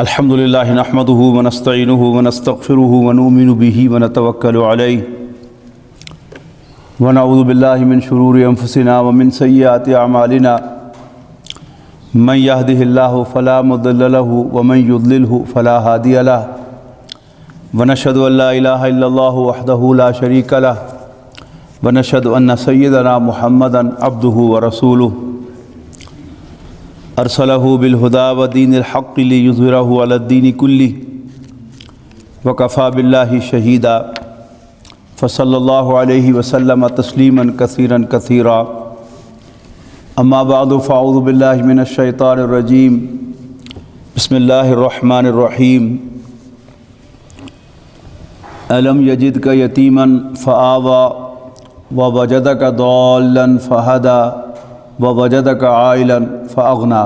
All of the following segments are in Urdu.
الحمدللہ نحمدہ ونستعینہ ونستغفرہ ونؤمن بہ ونتوکل علیہ ونعوذ باللہ من شرور انفسنا ومن سیئات اعمالنا من یہدہ اللہ فلا مضل لہ ومن یضللہ فلا ہادی لہ ونشہد ان لا الہ الا اللہ وحدہ لا شریک لہ ونشہد ان سیدنا محمدا عبدہ ورسولہ ارسلہ بالہدی ودین الحق لیظہرہ علی الدین کلہ وکفی باللہ شہیدا فصلی اللہ علیہ وسلم تسلیما کثیرا کثیرا اما بعد فاعوذ باللہ من الشیطان الرجیم بسم اللہ الرحمن الرحیم الم یجدک یتیما فآوی ووجدک ضالا فہدی ووجدک عائلا فأغنى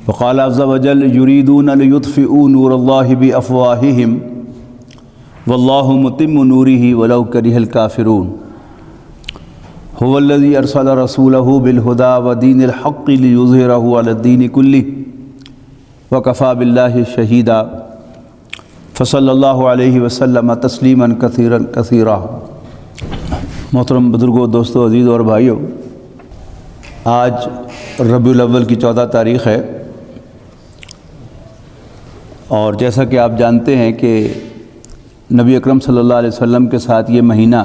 وقال عز وجل يريدون ليطفئوا نور الله بأفواههم والله متم نوره ولو كره الكافرون هو الذي أرسل رسوله بالهدى ودين الحق ليظهره على الدين كله وكفى بالله شهيدا فصلى الله عليه وسلم تسليما كثيرا كثيرا۔ محترم بزرگوں، دوستوں، عزیز اور بھائیوں، آج ربیع الاول کی 14 تاریخ ہے، اور جیسا کہ آپ جانتے ہیں کہ نبی اکرم صلی اللہ علیہ وسلم کے ساتھ یہ مہینہ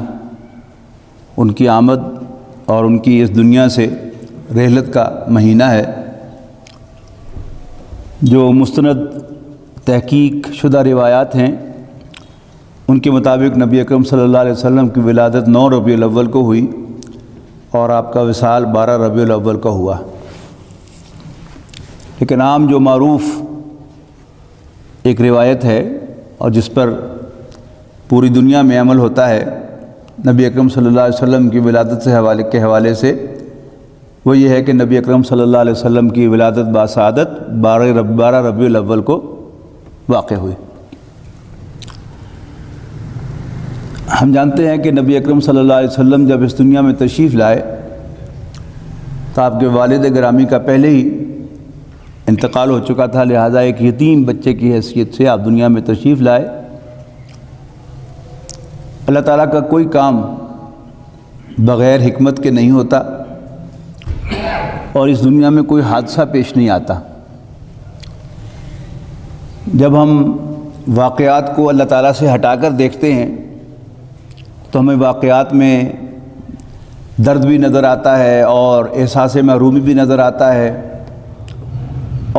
ان کی آمد اور ان کی اس دنیا سے رحلت کا مہینہ ہے، جو مستند تحقیق شدہ روایات ہیں ان کے مطابق نبی اکرم صلی اللہ علیہ وسلم کی ولادت 9 ربیع الاول کو ہوئی اور آپ کا وصال 12 ربیع الاول کو ہوا۔ لیکن عام جو معروف ایک روایت ہے اور جس پر پوری دنیا میں عمل ہوتا ہے نبی اکرم صلی اللہ علیہ وسلم کی ولادت سے حوالے سے، وہ یہ ہے کہ نبی اکرم صلی اللہ علیہ وسلم کی ولادت باسعادت 12 ربیع الاول کو واقع ہوئی۔ ہم جانتے ہیں کہ نبی اکرم صلی اللہ علیہ وسلم جب اس دنیا میں تشریف لائے تو آپ کے والد گرامی کا پہلے ہی انتقال ہو چکا تھا، لہٰذا ایک یتیم بچے کی حیثیت سے آپ دنیا میں تشریف لائے۔ اللہ تعالیٰ کا کوئی کام بغیر حکمت کے نہیں ہوتا، اور اس دنیا میں کوئی حادثہ پیش نہیں آتا۔ جب ہم واقعات کو اللہ تعالیٰ سے ہٹا کر دیکھتے ہیں تو ہمیں واقعات میں درد بھی نظر آتا ہے اور احساس محرومی بھی نظر آتا ہے،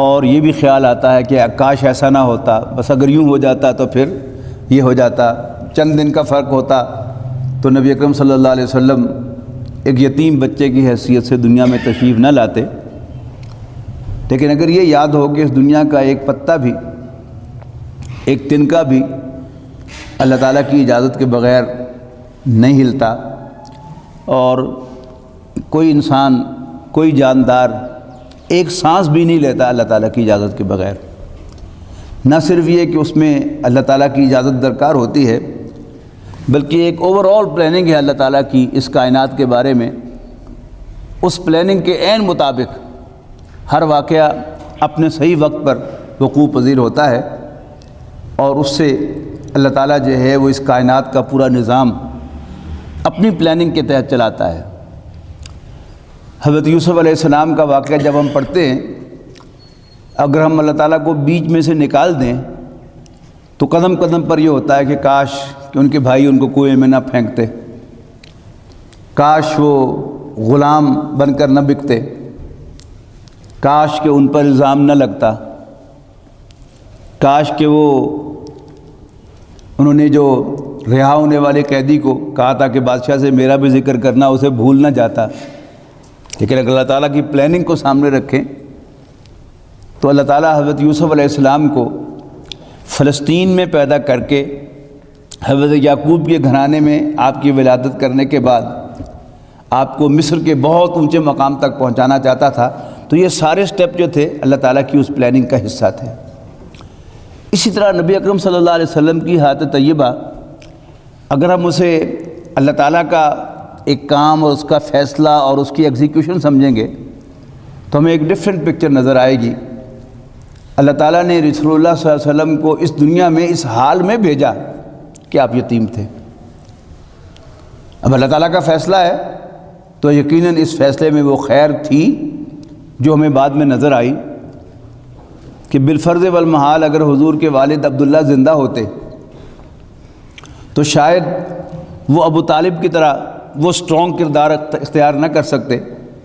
اور یہ بھی خیال آتا ہے کہ کاش ایسا نہ ہوتا، بس اگر یوں ہو جاتا تو پھر یہ ہو جاتا، چند دن کا فرق ہوتا تو نبی اکرم صلی اللہ علیہ وسلم ایک یتیم بچے کی حیثیت سے دنیا میں تشریف نہ لاتے۔ لیکن اگر یہ یاد ہو کہ اس دنیا کا ایک پتا بھی، ایک تنکا بھی اللہ تعالیٰ کی اجازت کے بغیر نہیں ہلتا، اور کوئی انسان، کوئی جاندار ایک سانس بھی نہیں لیتا اللہ تعالیٰ کی اجازت کے بغیر، نہ صرف یہ کہ اس میں اللہ تعالیٰ کی اجازت درکار ہوتی ہے، بلکہ ایک اوور آل پلاننگ ہے اللہ تعالیٰ کی اس کائنات کے بارے میں۔ اس پلاننگ کے عین مطابق ہر واقعہ اپنے صحیح وقت پر وقوع پذیر ہوتا ہے، اور اس سے اللہ تعالیٰ جو ہے وہ اس کائنات کا پورا نظام اپنی پلاننگ کے تحت چلاتا ہے۔ حضرت یوسف علیہ السلام کا واقعہ جب ہم پڑھتے ہیں، اگر ہم اللہ تعالیٰ کو بیچ میں سے نکال دیں تو قدم قدم پر یہ ہوتا ہے کہ کاش کہ ان کے بھائی ان کو کنویں میں نہ پھینکتے، کاش وہ غلام بن کر نہ بکتے، کاش کہ ان پر الزام نہ لگتا، کاش کہ انہوں نے جو رہا ہونے والے قیدی کو کہا تھا کہ بادشاہ سے میرا بھی ذکر کرنا، اسے بھول نہ جاتا۔ لیکن اگر اللہ تعالیٰ کی پلاننگ کو سامنے رکھیں تو اللہ تعالیٰ حضرت یوسف علیہ السلام کو فلسطین میں پیدا کر کے حضرت یعقوب کے گھرانے میں آپ کی ولادت کرنے کے بعد آپ کو مصر کے بہت اونچے مقام تک پہنچانا چاہتا تھا۔ تو یہ سارے سٹیپ جو تھے اللہ تعالیٰ کی اس پلاننگ کا حصہ تھے۔ اسی طرح نبی اکرم صلی اللہ علیہ وسلم کی حیات طیبہ، اگر ہم اسے اللہ تعالیٰ کا ایک کام اور اس کا فیصلہ اور اس کی ایگزیکیوشن سمجھیں گے تو ہمیں ایک ڈفرینٹ پکچر نظر آئے گی اللہ تعالیٰ نے رسول اللہ صلی اللہ علیہ وسلم کو اس دنیا میں اس حال میں بھیجا کہ آپ یتیم تھے۔ اب اللہ تعالیٰ کا فیصلہ ہے تو یقیناً اس فیصلے میں وہ خیر تھی جو ہمیں بعد میں نظر آئی کہ بالفرض والمحال اگر حضور کے والد عبداللہ زندہ ہوتے تو شاید وہ ابو طالب کی طرح وہ سٹرونگ کردار اختیار نہ کر سکتے،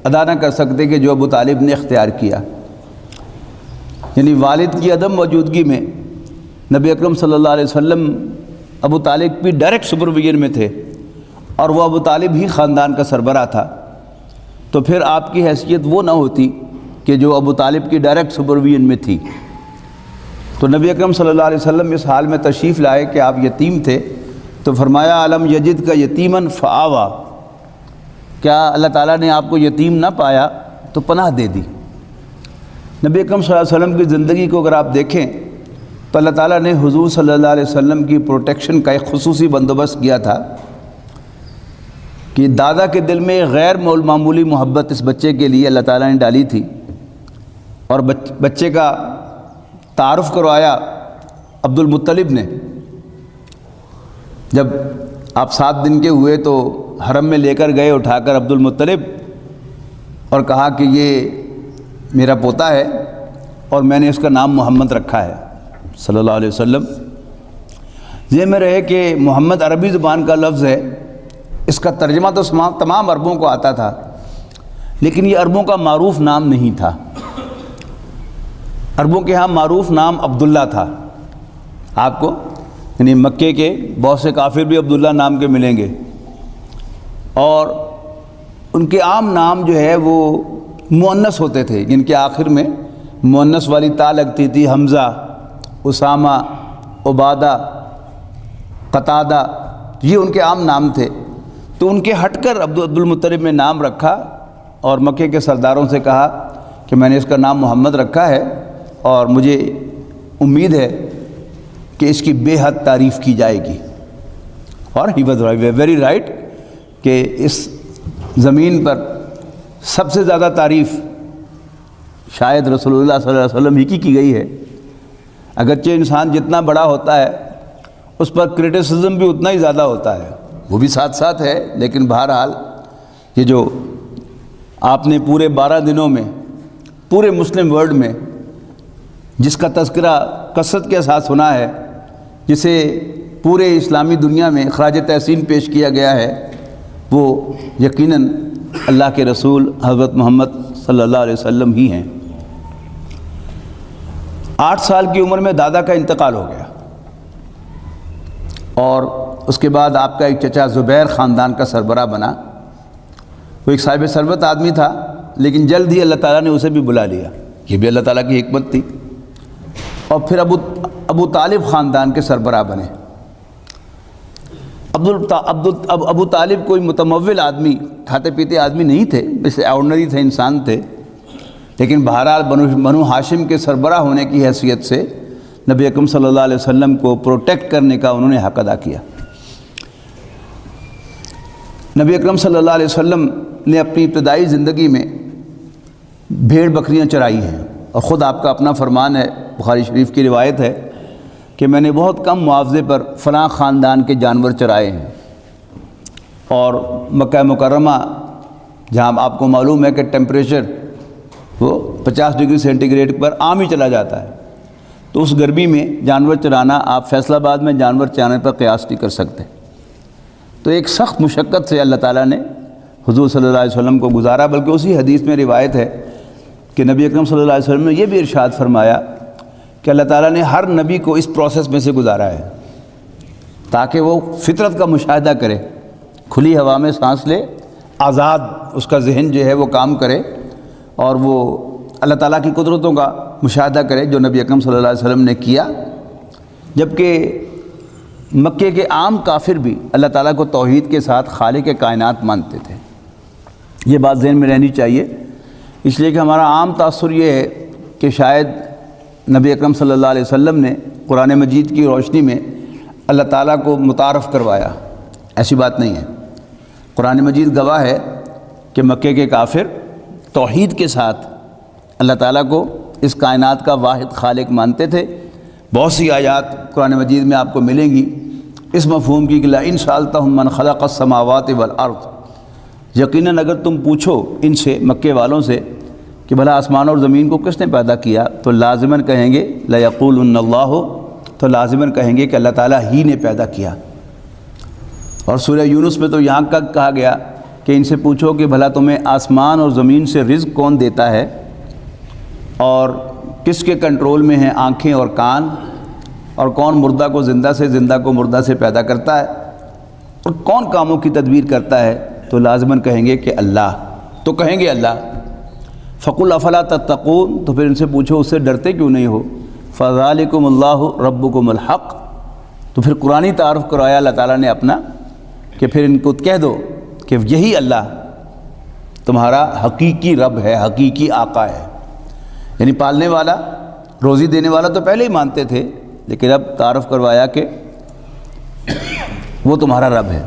ادا نہ کر سکتے کہ جو ابو طالب نے اختیار کیا۔ یعنی والد کی عدم موجودگی میں نبی اکرم صلی اللہ علیہ وسلم ابو طالب کی ڈائریکٹ سپرویژن میں تھے اور وہ ابو طالب ہی خاندان کا سربراہ تھا، تو پھر آپ کی حیثیت وہ نہ ہوتی کہ جو ابو طالب کی ڈائریکٹ سپرویژن میں تھی۔ تو نبی اکرم صلی اللہ علیہ وسلم اس حال میں تشریف لائے کہ آپ یتیم تھے، تو فرمایا علم یجد کا یتیمن فآوا، کیا اللہ تعالیٰ نے آپ کو یتیم نہ پایا تو پناہ دے دی۔ نبی اکرم صلی اللہ علیہ وسلم کی زندگی کو اگر آپ دیکھیں تو اللہ تعالیٰ نے حضور صلی اللہ علیہ وسلم کی پروٹیکشن کا ایک خصوصی بندوبست کیا تھا کہ دادا کے دل میں غیر معمولی محبت اس بچے کے لیے اللہ تعالیٰ نے ڈالی تھی، اور بچے کا تعارف کروایا عبد المطلب نے۔ جب آپ 7 دن کے ہوئے تو حرم میں لے کر گئے اٹھا کر عبد المطلب، اور کہا کہ یہ میرا پوتا ہے اور میں نے اس کا نام محمد رکھا ہے صلی اللہ علیہ وسلم۔ ذہن میں رہے کہ محمد عربی زبان کا لفظ ہے، اس کا ترجمہ تو تمام عربوں کو آتا تھا، لیکن یہ عربوں کا معروف نام نہیں تھا۔ عربوں کے ہاں معروف نام عبداللہ تھا آپ کو، یعنی مکے کے بہت سے کافر بھی عبداللہ نام کے ملیں گے، اور ان کے عام نام جو ہے وہ مؤنث ہوتے تھے، جن کے آخر میں مؤنث والی تا لگتی تھی۔ حمزہ، اسامہ، عبادہ، قتادہ، یہ ان کے عام نام تھے۔ تو ان کے ہٹ کر عبد المطلب نے نام رکھا اور مکے کے سرداروں سے کہا کہ میں نے اس کا نام محمد رکھا ہے اور مجھے امید ہے کہ اس کی بے حد تعریف کی جائے گی۔ اور ہی واز ویری رائٹ کہ اس زمین پر سب سے زیادہ تعریف شاید رسول اللہ صلی اللہ علیہ وسلم ہی کی گئی ہے۔ اگرچہ انسان جتنا بڑا ہوتا ہے اس پر کرٹیسزم بھی اتنا ہی زیادہ ہوتا ہے، وہ بھی ساتھ ساتھ ہے، لیکن بہرحال یہ جو آپ نے پورے 12 دنوں میں پورے مسلم ورلڈ میں جس کا تذکرہ کثرت کے ساتھ سنا ہے، جسے پورے اسلامی دنیا میں خراج تحسین پیش کیا گیا ہے، وہ یقیناً اللہ کے رسول حضرت محمد صلی اللہ علیہ وسلم ہی ہیں۔ 8 سال کی عمر میں دادا کا انتقال ہو گیا، اور اس کے بعد آپ کا ایک چچا زبیر خاندان کا سربراہ بنا۔ وہ ایک صاحب ثروت آدمی تھا، لیکن جلد ہی اللہ تعالیٰ نے اسے بھی بلا لیا، یہ بھی اللہ تعالیٰ کی حکمت تھی، اور پھر ابو طالب خاندان کے سربراہ بنے۔ ابو طالب کوئی متمول آدمی، کھاتے پیتے آدمی نہیں تھے، جیسے آرڈنری تھے، انسان تھے، لیکن بہرحال بنو ہاشم کے سربراہ ہونے کی حیثیت سے نبی اکرم صلی اللہ علیہ وسلم کو پروٹیکٹ کرنے کا انہوں نے حق ادا کیا۔ نبی اکرم صلی اللہ علیہ وسلم نے اپنی ابتدائی زندگی میں بھیڑ بکریاں چرائی ہیں، اور خود آپ کا اپنا فرمان ہے، بخاری شریف کی روایت ہے کہ میں نے بہت کم معاوضے پر فلاں خاندان کے جانور چرائے ہیں۔ اور مکہ مکرمہ جہاں آپ کو معلوم ہے کہ ٹیمپریچر وہ 50 ڈگری سینٹی گریڈ پر عام ہی چلا جاتا ہے، تو اس گرمی میں جانور چرانا آپ فیصل آباد میں جانور چرانے پر قیاس نہیں کر سکتے۔ تو ایک سخت مشقت سے اللہ تعالیٰ نے حضور صلی اللہ علیہ وسلم کو گزارا، بلکہ اسی حدیث میں روایت ہے کہ نبی اکرم صلی اللہ علیہ وسلم نے یہ بھی ارشاد فرمایا کہ اللہ تعالیٰ نے ہر نبی کو اس پروسیس میں سے گزارا ہے تاکہ وہ فطرت کا مشاہدہ کرے، کھلی ہوا میں سانس لے، آزاد اس کا ذہن جو ہے وہ کام کرے، اور وہ اللہ تعالیٰ کی قدرتوں کا مشاہدہ کرے جو نبی اکرم صلی اللہ علیہ وسلم نے کیا۔ جبکہ مکے کے عام کافر بھی اللہ تعالیٰ کو توحید کے ساتھ خالق کائنات مانتے تھے۔ یہ بات ذہن میں رہنی چاہیے، اس لیے کہ ہمارا عام تاثر یہ ہے کہ شاید نبی اکرم صلی اللہ علیہ وسلم نے قرآن مجید کی روشنی میں اللہ تعالیٰ کو متعارف کروایا، ایسی بات نہیں ہے۔ قرآن مجید گواہ ہے کہ مکے کے کافر توحید کے ساتھ اللہ تعالیٰ کو اس کائنات کا واحد خالق مانتے تھے۔ بہت سی آیات قرآن مجید میں آپ کو ملیں گی اس مفہوم کی کہ لئن سألتہم من خلق السماوات والارض، یقیناً اگر تم پوچھو ان سے، مکے والوں سے، کہ بھلا آسمان اور زمین کو کس نے پیدا کیا، تو لازماً کہیں گے لَيَقُولُنَّ اللَّهُ، تو لازماً کہیں گے کہ اللہ تعالیٰ ہی نے پیدا کیا۔ اور سورہ یونس میں تو یہاں کا کہا گیا کہ ان سے پوچھو کہ بھلا تمہیں آسمان اور زمین سے رزق کون دیتا ہے، اور کس کے کنٹرول میں ہیں آنکھیں اور کان، اور کون مردہ کو زندہ سے، زندہ کو مردہ سے پیدا کرتا ہے، اور کون کاموں کی تدبیر کرتا ہے، تو لازماً کہیں گے کہ اللہ، تو کہیں گے اللہ۔ فَقُلْ أَفَلَا تَتَّقُونَ، تو پھر ان سے پوچھو اس سے ڈرتے کیوں نہیں ہو۔ فَذَلِكُمُ اللَّهُ رَبُّكُمُ الْحَقُّ، تو پھر قرآنی تعارف کرایا اللہ تعالیٰ نے اپنا، کہ پھر ان کو کہہ دو کہ یہی اللہ تمہارا حقیقی رب ہے، حقیقی آقا ہے، یعنی پالنے والا، روزی دینے والا تو پہلے ہی مانتے تھے، لیکن اب تعارف کروایا کہ وہ تمہارا رب ہے۔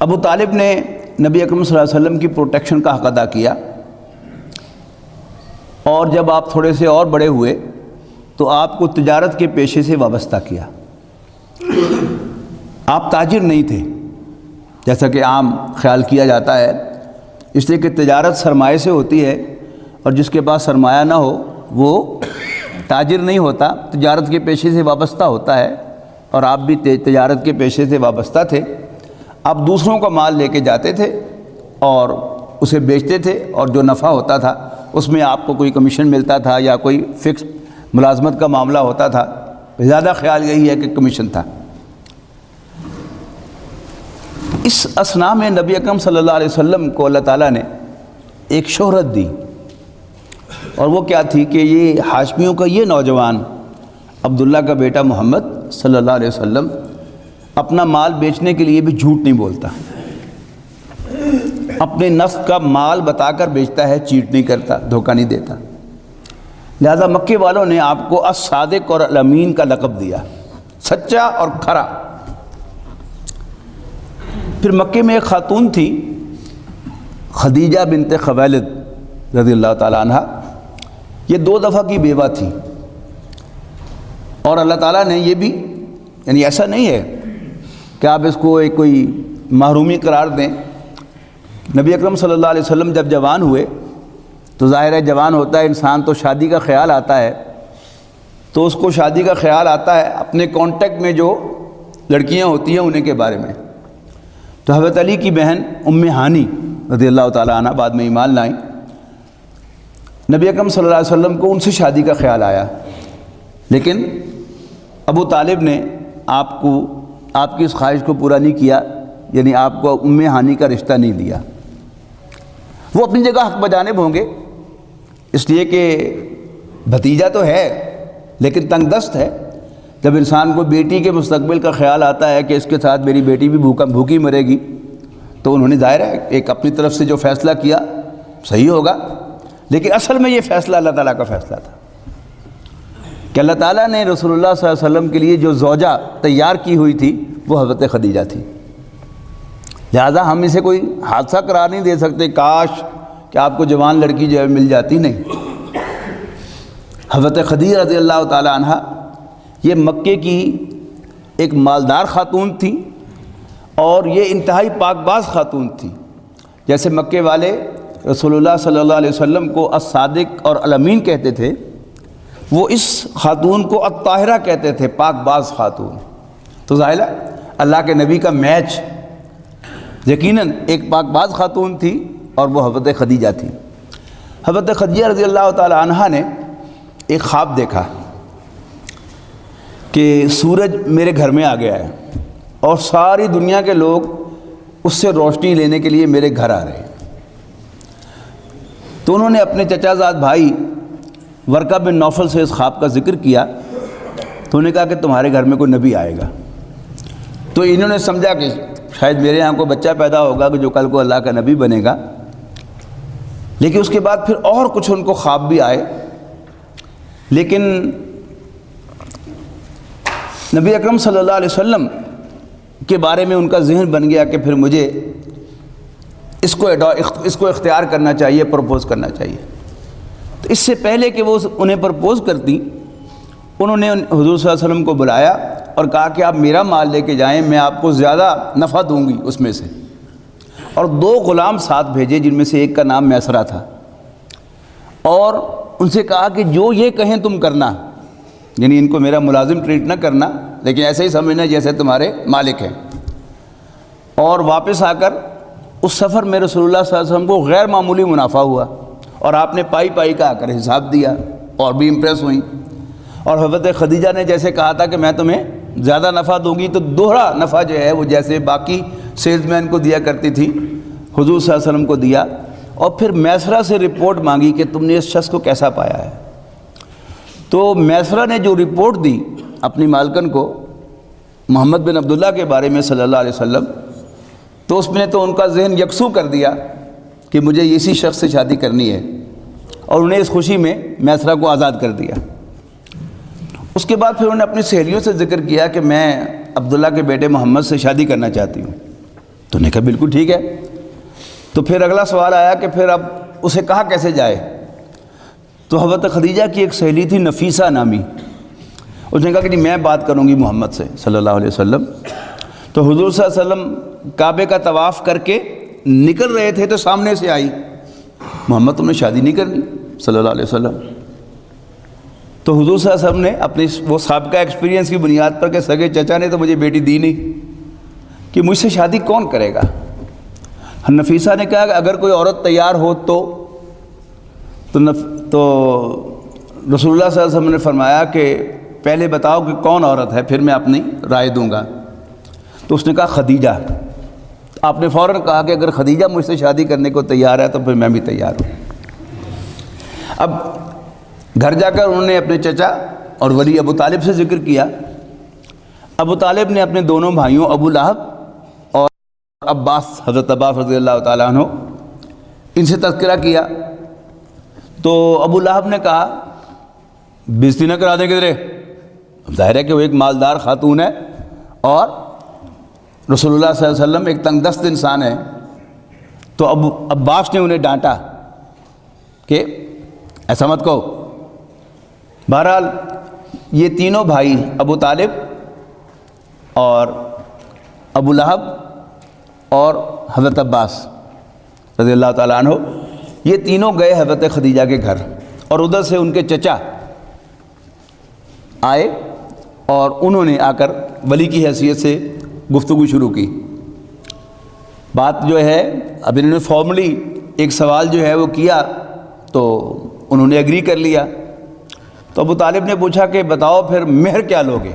ابو طالب نے نبی اکرم صلی اللہ علیہ وسلم کی پروٹیکشن کا حق ادا کیا، اور جب آپ تھوڑے سے اور بڑے ہوئے تو آپ کو تجارت کے پیشے سے وابستہ کیا۔ آپ تاجر نہیں تھے جیسا کہ عام خیال کیا جاتا ہے، اس لیے کہ تجارت سرمایے سے ہوتی ہے، اور جس کے پاس سرمایہ نہ ہو وہ تاجر نہیں ہوتا، تجارت کے پیشے سے وابستہ ہوتا ہے، اور آپ بھی تجارت کے پیشے سے وابستہ تھے۔ آپ دوسروں کا مال لے کے جاتے تھے اور اسے بیچتے تھے، اور جو نفع ہوتا تھا اس میں آپ کو کوئی کمیشن ملتا تھا یا کوئی فکس ملازمت کا معاملہ ہوتا تھا، زیادہ خیال یہی ہے کہ کمیشن تھا۔ اس اثناء میں نبی اکرم صلی اللہ علیہ وسلم کو اللہ تعالیٰ نے ایک شہرت دی، اور وہ کیا تھی کہ یہ ہاشمیوں کا یہ نوجوان عبداللہ کا بیٹا محمد صلی اللہ علیہ وسلم اپنا مال بیچنے کے لیے بھی جھوٹ نہیں بولتا، اپنے نفس کا مال بتا کر بیچتا ہے، چیٹ نہیں کرتا، دھوکہ نہیں دیتا۔ لہذا مکے والوں نے آپ کو الصادق اور الامین کا لقب دیا، سچا اور کھرا۔ پھر مکے میں ایک خاتون تھی خدیجہ بنت خویلد رضی اللہ تعالیٰ عنہ، یہ 2 دفعہ کی بیوہ تھی، اور اللہ تعالیٰ نے یہ بھی، یعنی ایسا نہیں ہے کہ آپ اس کو ایک کوئی محرومی قرار دیں۔ نبی اکرم صلی اللہ علیہ وسلم جب جوان ہوئے تو ظاہر ہے جوان ہوتا ہے انسان تو شادی کا خیال آتا ہے، تو اس کو شادی کا خیال آتا ہے اپنے کانٹیکٹ میں جو لڑکیاں ہوتی ہیں انہیں کے بارے میں۔ تو حضرت علی کی بہن ام ہانی رضی اللہ تعالیٰ عنہ بعد میں ایمان لائیں، نبی اکرم صلی اللہ علیہ وسلم کو ان سے شادی کا خیال آیا، لیکن ابو طالب نے آپ کی اس خواہش کو پورا نہیں کیا، یعنی آپ کو ام ہانی کا رشتہ نہیں دیا۔ وہ اپنی جگہ حق بجانب ہوں گے، اس لیے کہ بھتیجا تو ہے لیکن تنگ دست ہے۔ جب انسان کو بیٹی کے مستقبل کا خیال آتا ہے کہ اس کے ساتھ میری بیٹی بھی بھوکی مرے گی، تو انہوں نے ظاہر ہے ایک اپنی طرف سے جو فیصلہ کیا صحیح ہوگا، لیکن اصل میں یہ فیصلہ اللہ تعالیٰ کا فیصلہ تھا کہ اللہ تعالیٰ نے رسول اللہ صلی اللہ علیہ وسلم کے لیے جو زوجہ تیار کی ہوئی تھی وہ حضرت خدیجہ تھی۔ لہذا ہم اسے کوئی حادثہ قرار نہیں دے سکتے کاش کہ آپ کو جوان لڑکی جو ہے مل جاتی، نہیں۔ حضرت خدیجہ رضی اللہ تعالیٰ عنہ یہ مکے کی ایک مالدار خاتون تھی، اور یہ انتہائی پاک باز خاتون تھی۔ جیسے مکے والے رسول اللہ صلی اللہ علیہ وسلم کو الصادق اور الامین کہتے تھے، وہ اس خاتون کو الطاہرہ کہتے تھے، پاک باز خاتون۔ تو ظاہر ہے اللہ کے نبی کا میچ یقیناً ایک پاک باز خاتون تھی، اور وہ حضرت خدیجہ تھی۔ حضرت خدیجہ رضی اللہ تعالی عنہا نے ایک خواب دیکھا کہ سورج میرے گھر میں آ گیا ہے، اور ساری دنیا کے لوگ اس سے روشنی لینے کے لیے میرے گھر آ رہے ہیں۔ تو انہوں نے اپنے چچا زاد بھائی ورقہ بن نوفل سے اس خواب کا ذکر کیا، تو انہوں نے کہا کہ تمہارے گھر میں کوئی نبی آئے گا۔ تو انہوں نے سمجھا کہ شاید میرے یہاں کوئی بچہ پیدا ہوگا کہ جو کل کو اللہ کا نبی بنے گا، لیکن اس کے بعد پھر اور کچھ ان کو خواب بھی آئے، لیکن نبی اکرم صلی اللہ علیہ وسلم کے بارے میں ان کا ذہن بن گیا کہ پھر مجھے اس کو اختیار کرنا چاہیے، پروپوز کرنا چاہیے۔ تو اس سے پہلے کہ وہ انہیں پرپوز کرتی، انہوں نے حضور صلی اللہ علیہ وسلم کو بلایا اور کہا کہ آپ میرا مال لے کے جائیں، میں آپ کو زیادہ نفع دوں گی اس میں سے، اور 2 غلام ساتھ بھیجے جن میں سے ایک کا نام میسرہ تھا، اور ان سے کہا کہ جو یہ کہیں تم کرنا، یعنی ان کو میرا ملازم ٹریٹ نہ کرنا، لیکن ایسے ہی سمجھنا جیسے تمہارے مالک ہیں۔ اور واپس آ کر اس سفر میں رسول اللہ صلی اللہ علیہ وسلم کو غیر معمولی منافع ہوا، اور آپ نے پائی پائی کا آ کر حساب دیا اور بھی امپریس ہوئیں، اور حضرت خدیجہ نے جیسے کہا تھا کہ میں تمہیں زیادہ نفع دوں گی، تو دوہرا نفع جو ہے وہ جیسے باقی سیلز مین کو دیا کرتی تھی حضور صلی اللہ علیہ وسلم کو دیا، اور پھر میسرہ سے رپورٹ مانگی کہ تم نے اس شخص کو کیسا پایا ہے۔ تو میسرہ نے جو رپورٹ دی اپنی مالکن کو محمد بن عبداللہ کے بارے میں صلی اللہ علیہ وسلم، تو اس میں تو ان کا ذہن یکسو کر دیا کہ مجھے اسی شخص سے شادی کرنی ہے، اور انہیں اس خوشی میں میسرہ کو آزاد کر دیا۔ اس کے بعد پھر انہوں نے اپنی سہیلیوں سے ذکر کیا کہ میں عبداللہ کے بیٹے محمد سے شادی کرنا چاہتی ہوں، تو انہوں نے کہا بالکل ٹھیک ہے۔ تو پھر اگلا سوال آیا کہ پھر اب اسے کہا کیسے جائے؟ تو حضرت خدیجہ کی ایک سہیلی تھی نفیسہ نامی، اس نے کہا کہ میں بات کروں گی محمد سے صلی اللہ علیہ وسلم۔ تو حضور صلی اللہ علیہ وسلم کعبے کا طواف کر کے نکل رہے تھے تو سامنے سے آئی، محمد تم نے شادی نہیں کرنی صلی اللہ علیہ وسلم؟ تو حضور صلی اللہ علیہ وسلم نے اپنی وہ سابقہ ایکسپیرینس کی بنیاد پر کہ سگے چچا نے تو مجھے بیٹی دی نہیں، کہ مجھ سے شادی کون کرے گا؟ نفیسہ نے کہا کہ اگر کوئی عورت تیار ہو تو رسول اللہ صلی اللہ علیہ وسلم نے فرمایا کہ پہلے بتاؤ کہ کون عورت ہے، پھر میں اپنی رائے دوں گا۔ تو اس نے کہا خدیجہ۔ آپ نے فوراً کہا کہ اگر خدیجہ مجھ سے شادی کرنے کو تیار ہے تو پھر میں بھی تیار ہوں۔ اب گھر جا کر انہوں نے اپنے چچا اور ولی ابو طالب سے ذکر کیا۔ ابو طالب نے اپنے دونوں بھائیوں ابو لہب اور عباس، حضرت عباس رضی اللہ تعالیٰ عنہ، ان سے تذکرہ کیا۔ تو ابو لہب نے کہا بےزتی نہ کرا دیں کدھرے، ظاہر ہے کہ وہ ایک مالدار خاتون ہے اور رسول اللہ صلی اللہ علیہ وسلم ایک تنگ دست انسان ہے۔ تو ابو عباس نے انہیں ڈانٹا کہ ایسا مت کہو۔ بہرحال یہ تینوں بھائی ابو طالب اور ابو لہب اور حضرت عباس رضی اللہ تعالیٰ عنہ، یہ تینوں گئے حضرت خدیجہ کے گھر، اور ادھر سے ان کے چچا آئے اور انہوں نے آ کر ولی کی حیثیت سے گفتگو شروع کی۔ بات جو ہے اب انہوں نے فارملی ایک سوال جو ہے وہ کیا تو انہوں نے ایگری کر لیا۔ تو ابو طالب نے پوچھا کہ بتاؤ پھر مہر کیا لوگے؟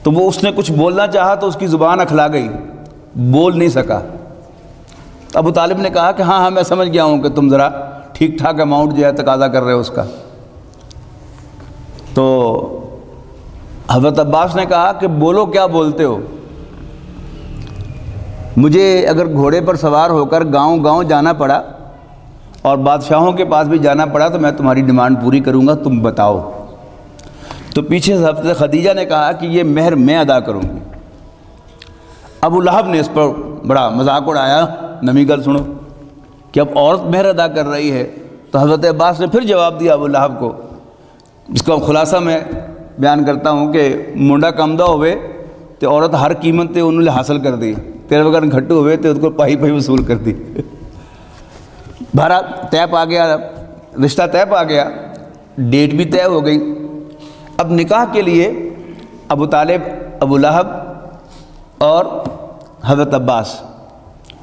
تو وہ اس نے کچھ بولنا چاہا تو اس کی زبان اکھلا گئی، بول نہیں سکا۔ ابو طالب نے کہا کہ ہاں میں سمجھ گیا ہوں کہ تم ذرا ٹھیک ٹھاک اماؤنٹ جو ہے تقاضا کر رہے ہو اس کا۔ تو حضرت عباس نے کہا کہ بولو کیا بولتے ہو؟ مجھے اگر گھوڑے پر سوار ہو کر گاؤں گاؤں جانا پڑا اور بادشاہوں کے پاس بھی جانا پڑا تو میں تمہاری ڈیمانڈ پوری کروں گا، تم بتاؤ۔ تو پیچھے سے حضرت خدیجہ نے کہا کہ یہ مہر میں ادا کروں گی۔ ابو لہب نے اس پر بڑا مذاق اڑایا، نمی گل سنو کہ اب عورت مہر ادا کر رہی ہے۔ تو حضرت عباس نے پھر جواب دیا ابو لہب کو، جس کا خلاصہ میں بیان کرتا ہوں کہ منڈا کمدہ ہوئے تو عورت ہر قیمت تے انہوں نے حاصل کر دی، تیرے وغیرہ گھٹو ہوئے تو اس کو پائی پائی وصول کر دی۔ بہرحال طے پا گیا، رشتہ طے پا گیا، ڈیٹ بھی طے ہو گئی۔ اب نکاح کے لیے ابو طالب، ابو لہب اور حضرت عباس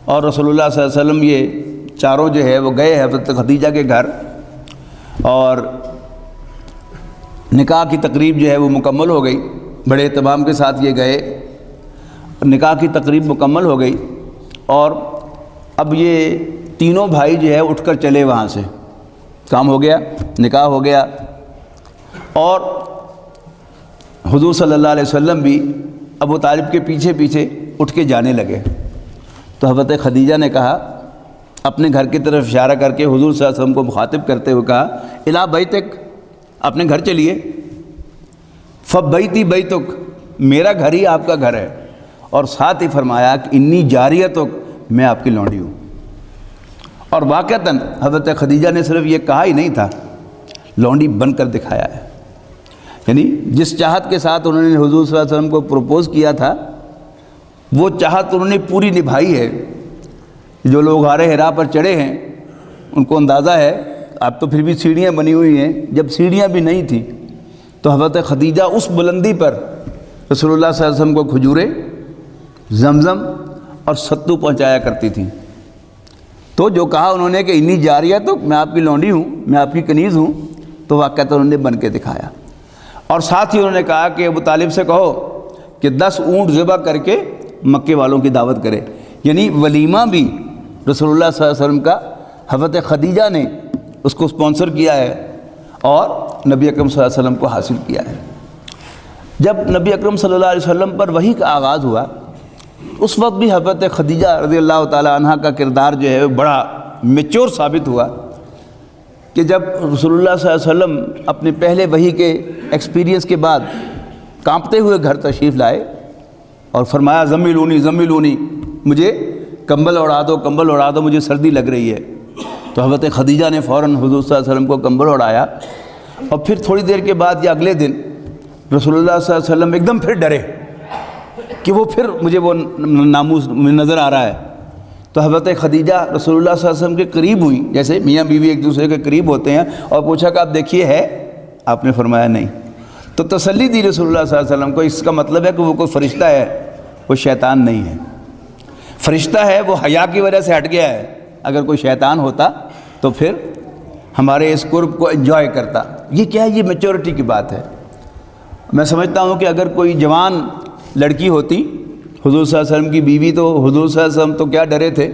اور رسول اللہ صلی اللہ علیہ وسلم یہ چاروں جو ہے وہ گئے حضرت خدیجہ کے گھر، اور نکاح کی تقریب جو ہے وہ مکمل ہو گئی۔ بڑے اہتمام کے ساتھ یہ گئے، نکاح کی تقریب مکمل ہو گئی، اور اب یہ تینوں بھائی جو ہے اٹھ کر چلے وہاں سے، کام ہو گیا، نکاح ہو گیا، اور حضور صلی اللہ علیہ وسلم بھی ابو طالب کے پیچھے پیچھے اٹھ کے جانے لگے۔ تو حضرت خدیجہ نے کہا، اپنے گھر کی طرف اشارہ کر کے حضور صلی اللہ علیہ وسلم کو مخاطب کرتے ہوئے کہا، الا بیتک، اپنے گھر چلیے، فبیتی بیتک، میرا گھر ہی آپ کا گھر ہے، اور ساتھ ہی فرمایا کہ انی جاریتک، میں آپ کی لونڈی ہوں۔ اور واقعتاً حضرت خدیجہ نے صرف یہ کہا ہی نہیں تھا، لونڈی بن کر دکھایا ہے۔ یعنی جس چاہت کے ساتھ انہوں نے حضور صلی اللہ علیہ وسلم کو پروپوز کیا تھا، وہ چاہت انہوں نے پوری نبھائی ہے۔ جو لوگ غار حرا پر چڑھے ہیں ان کو اندازہ ہے، اب تو پھر بھی سیڑھیاں بنی ہوئی ہیں، جب سیڑھیاں بھی نہیں تھیں تو حضرت خدیجہ اس بلندی پر رسول اللہ صلی اللہ علیہ وسلم کو کھجوریں، زمزم اور ستو پہنچایا کرتی تھیں۔ تو جو کہا انہوں نے کہ انی جاریہ، تو میں آپ کی لونڈی ہوں، میں آپ کی کنیز ہوں، تو واقعہ انہوں نے بن کے دکھایا۔ اور ساتھ ہی انہوں نے کہا کہ ابو طالب سے کہو کہ 10 اونٹ ذبح کر کے مکے والوں کی دعوت کرے۔ یعنی ولیمہ بھی رسول اللہ صلی اللہ علیہ وسلم کا حضرت خدیجہ نے اس کو سپانسر کیا ہے اور نبی اکرم صلی اللہ علیہ وسلم کو حاصل کیا ہے۔ جب نبی اکرم صلی اللہ علیہ وسلم پر وحی کا آغاز ہوا، اس وقت بھی حضرت خدیجہ رضی اللہ تعالی عنہ کا کردار جو ہے بڑا میچور ثابت ہوا کہ جب رسول اللہ صلی اللہ علیہ وسلم اپنے پہلے وحی کے ایکسپیرینس کے بعد کانپتے ہوئے گھر تشریف لائے اور فرمایا زملونی زملونی، مجھے کمبل اڑا دو، کمبل اڑا دو، مجھے سردی لگ رہی ہے۔ تو حضرت خدیجہ نے فوراً حضور صلی اللہ علیہ وسلم کو کمبل اڑایا، اور پھر تھوڑی دیر کے بعد یا اگلے دن رسول اللہ صلی اللہ علیہ وسلم ایک دم پھر ڈرے کہ وہ پھر مجھے وہ ناموس نظر آ رہا ہے۔ تو حضرت خدیجہ رسول اللہ صلی اللہ علیہ وسلم کے قریب ہوئی، جیسے میاں بیوی ایک دوسرے کے قریب ہوتے ہیں، اور پوچھا کہ آپ دیکھیے ہے؟ آپ نے فرمایا نہیں۔ تو تسلی دی رسول اللہ صلی اللہ علیہ وسلم کو، اس کا مطلب ہے کہ وہ کوئی فرشتہ ہے، وہ شیطان نہیں ہے۔ فرشتہ ہے وہ حیا کی وجہ سے ہٹ گیا ہے، اگر کوئی شیطان ہوتا تو پھر ہمارے اس قرب کو انجوائے کرتا۔ یہ کیا ہے؟ یہ میچورٹی کی بات ہے۔ میں سمجھتا ہوں کہ اگر کوئی جوان لڑکی ہوتی حضور صلی اللہ علیہ وسلم کی بیوی، تو حضور صلی اللہ علیہ وسلم تو کیا ڈرے تھے،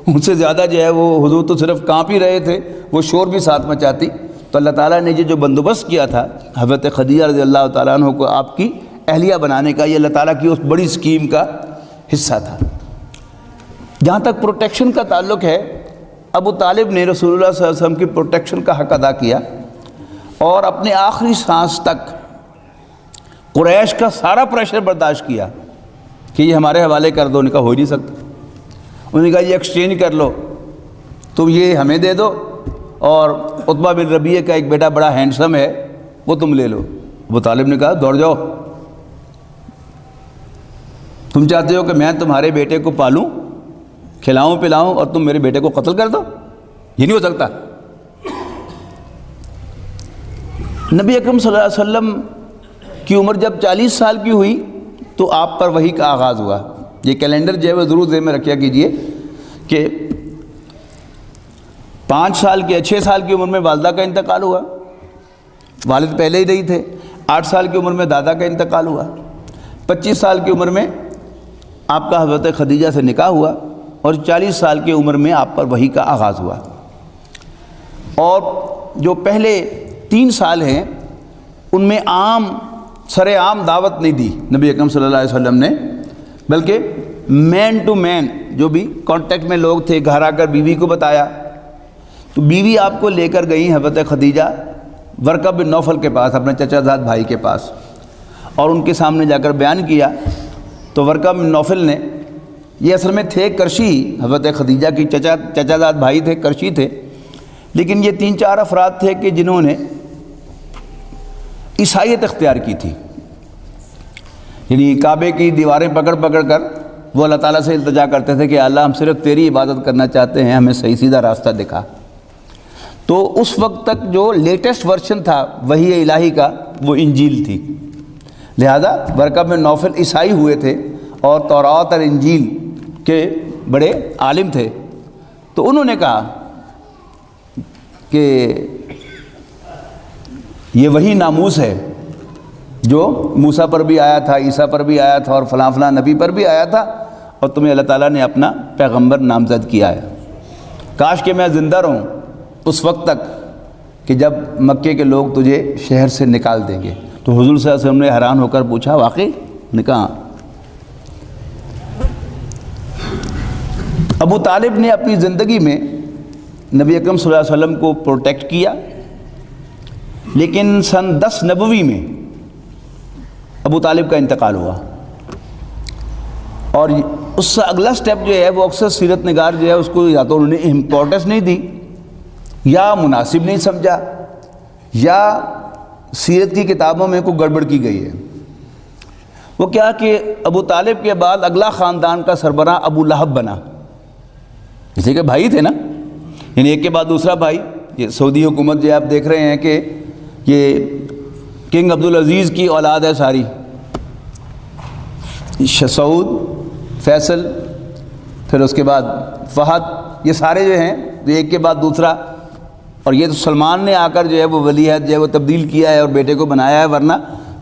ان سے زیادہ جو ہے وہ حضور تو صرف کانپ ہی رہے تھے، وہ شور بھی ساتھ مچاتی۔ تو اللہ تعالیٰ نے یہ جو بندوبست کیا تھا حضرت خدیجہ رضی اللہ تعالیٰ عنہ کو آپ کی اہلیہ بنانے کا، یہ اللہ تعالیٰ کی اس بڑی اسکیم کا حصہ تھا۔ جہاں تک پروٹیکشن کا تعلق ہے، ابو طالب نے رسول اللہ صلی اللہ علیہ وسلم کی پروٹیکشن کا حق ادا کیا، اور اپنے آخری سانس تک قریش کا سارا پریشر برداشت کیا کہ یہ ہمارے حوالے کر دو۔ انہوں نے کہا ہو ہی نہیں سکتا۔ انہوں نے کہا یہ ایکسچینج کر لو، تم یہ ہمیں دے دو، اور عتبہ بن ربیعہ کا ایک بیٹا بڑا ہینڈسم ہے وہ تم لے لو۔ ابو طالب نے کہا دوڑ جاؤ، تم چاہتے ہو کہ میں تمہارے بیٹے کو پالوں، کھلاؤں پلاؤں، اور تم میرے بیٹے کو قتل کر دو؟ یہ نہیں ہو سکتا۔ نبی اکرم صلی اللہ علیہ وسلم کی عمر جب 40 سال کی ہوئی تو آپ پر وحی کا آغاز ہوا۔ یہ کیلنڈر جو ہے وہ ضرور ذہن میں رکھیا کیجئے کہ 5 سال کے 6 سال کی عمر میں والدہ کا انتقال ہوا، والد پہلے ہی نہیں تھے۔ 8 سال کی عمر میں دادا کا انتقال ہوا۔ 25 سال کی عمر میں آپ کا حضرت خدیجہ سے نکاح ہوا، اور 40 سال کی عمر میں آپ پر وحی کا آغاز ہوا۔ اور جو پہلے 3 سال ہیں ان میں سر عام دعوت نہیں دی نبی اکرم صلی اللہ علیہ وسلم نے، بلکہ مین ٹو مین جو بھی کانٹیکٹ میں لوگ تھے گھر آ کر بیوی کو بتایا۔ تو بیوی آپ کو لے کر گئی حضرت خدیجہ ورقہ بن نوفل کے پاس، اپنے چچا زاد بھائی کے پاس، اور ان کے سامنے جا کر بیان کیا۔ تو ورقہ بن نوفل نے، یہ اصل میں تھے کرشی، حضرت خدیجہ کی چچا زاد بھائی تھے، کرشی تھے، لیکن یہ 3-4 افراد تھے کہ جنہوں نے عیسائیت اختیار کی تھی۔ یعنی کعبے کی دیواریں پکڑ پکڑ کر وہ اللہ تعالیٰ سے التجا کرتے تھے کہ اللہ ہم صرف تیری عبادت کرنا چاہتے ہیں، ہمیں صحیح سیدھا راستہ دکھا۔ تو اس وقت تک جو لیٹسٹ ورشن تھا وحی الہی کا وہ انجیل تھی، لہذا ورقہ بن نوفل عیسائی ہوئے تھے اور تورات اور انجیل کے بڑے عالم تھے۔ تو انہوں نے کہا کہ یہ وہی ناموس ہے جو موسیٰ پر بھی آیا تھا، عیسیٰ پر بھی آیا تھا، اور فلاں فلاں نبی پر بھی آیا تھا، اور تمہیں اللہ تعالیٰ نے اپنا پیغمبر نامزد کیا ہے۔ کاش کہ میں زندہ رہوں اس وقت تک کہ جب مکے کے لوگ تجھے شہر سے نکال دیں گے۔ تو حضور صلی اللہ علیہ وسلم نے حیران ہو کر پوچھا واقعی؟ نے کہا۔ ابو طالب نے اپنی زندگی میں نبی اکرم صلی اللہ علیہ وسلم کو پروٹیکٹ کیا، لیکن سن 10 نبوی میں ابو طالب کا انتقال ہوا، اور اس سے اگلا سٹیپ جو ہے وہ اکثر سیرت نگار جو ہے اس کو یا تو انہوں نے امپورٹنس نہیں دی یا مناسب نہیں سمجھا یا سیرت کی کتابوں میں کوئی گڑبڑ کی گئی ہے۔ وہ کیا کہ ابو طالب کے بعد اگلا خاندان کا سربراہ ابو لہب بنا، جیسے کہ بھائی تھے نا، یعنی ایک کے بعد دوسرا بھائی۔ یہ سعودی حکومت جو آپ دیکھ رہے ہیں کہ یہ کنگ عبدالعزیز کی اولاد ہے ساری، سعود، فیصل، پھر اس کے بعد فہد، یہ سارے جو ہیں ایک کے بعد دوسرا۔ اور یہ تو سلمان نے آ کر جو ہے وہ ولی عہد جو ہے وہ تبدیل کیا ہے اور بیٹے کو بنایا ہے، ورنہ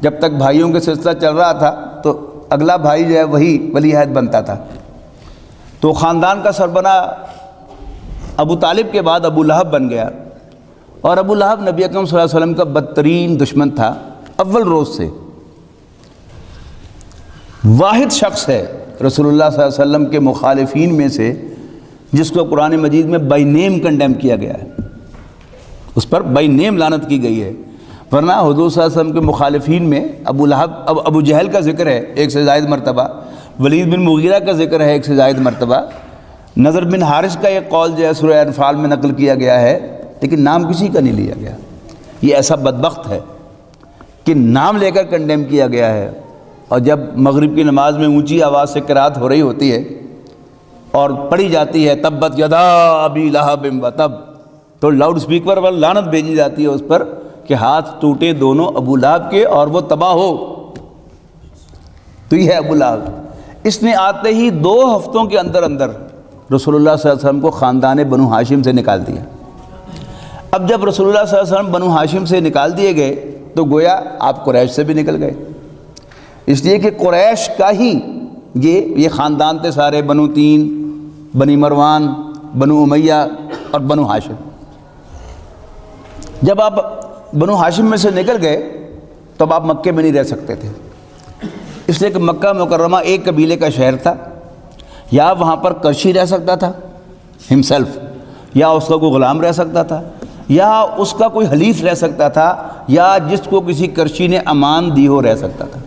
جب تک بھائیوں کے سلسلہ چل رہا تھا تو اگلا بھائی جو ہے وہی ولی عہد بنتا تھا۔ تو خاندان کا سربراہ ابو طالب کے بعد ابو لہب بن گیا، اور ابو لہب نبی اکرم صلی اللہ علیہ وسلم کا بدترین دشمن تھا اول روز سے۔ واحد شخص ہے رسول اللہ صلی اللہ علیہ وسلم کے مخالفین میں سے جس کو قرآن مجید میں بائی نیم کنڈیم کیا گیا ہے، اس پر بائی نیم لعنت کی گئی ہے، ورنہ حضور صلی اللہ علیہ وسلم کے مخالفین میں ابو لہب، ابو جہل کا ذکر ہے 1 سے زائد مرتبہ، ولید بن مغیرہ کا ذکر ہے 1 سے زائد مرتبہ، نضر بن حارث کا یہ قول جو ہے سورہ انفال میں نقل کیا گیا ہے، لیکن نام کسی کا نہیں لیا گیا۔ یہ ایسا بدبخت ہے کہ نام لے کر کنڈیم کیا گیا ہے، اور جب مغرب کی نماز میں اونچی آواز سے قرات ہو رہی ہوتی ہے اور پڑھی جاتی ہے تبت یدا ابی لہب وتب، تو لاؤڈ اسپیکر پر لعنت بھیجی جاتی ہے اس پر کہ ہاتھ ٹوٹے دونوں ابو لہب کے اور وہ تباہ ہو۔ تو یہ ہے ابو لہب۔ اس نے آتے ہی 2 ہفتوں کے اندر اندر رسول اللہ صلی اللہ علیہ وسلم کو خاندان بنو ہاشم سے نکال دیا۔ اب جب رسول اللہ صلی اللہ علیہ وسلم بنو ہاشم سے نکال دیے گئے تو گویا آپ قریش سے بھی نکل گئے، اس لیے کہ قریش کا ہی یہ خاندان تھے سارے، بنو تین، بنی مروان، بنو امیہ اور بنو ہاشم۔ جب آپ بنو ہاشم میں سے نکل گئے تو اب آپ مکے میں نہیں رہ سکتے تھے، اس لیے کہ مکہ مکرمہ ایک قبیلے کا شہر تھا، یا وہاں پر کرشی رہ سکتا تھا ہمسیلف، یا اس کا کوئی غلام رہ سکتا تھا، یا اس کا کوئی حلیف رہ سکتا تھا، یا جس کو کسی کرشی نے امان دی ہو رہ سکتا تھا۔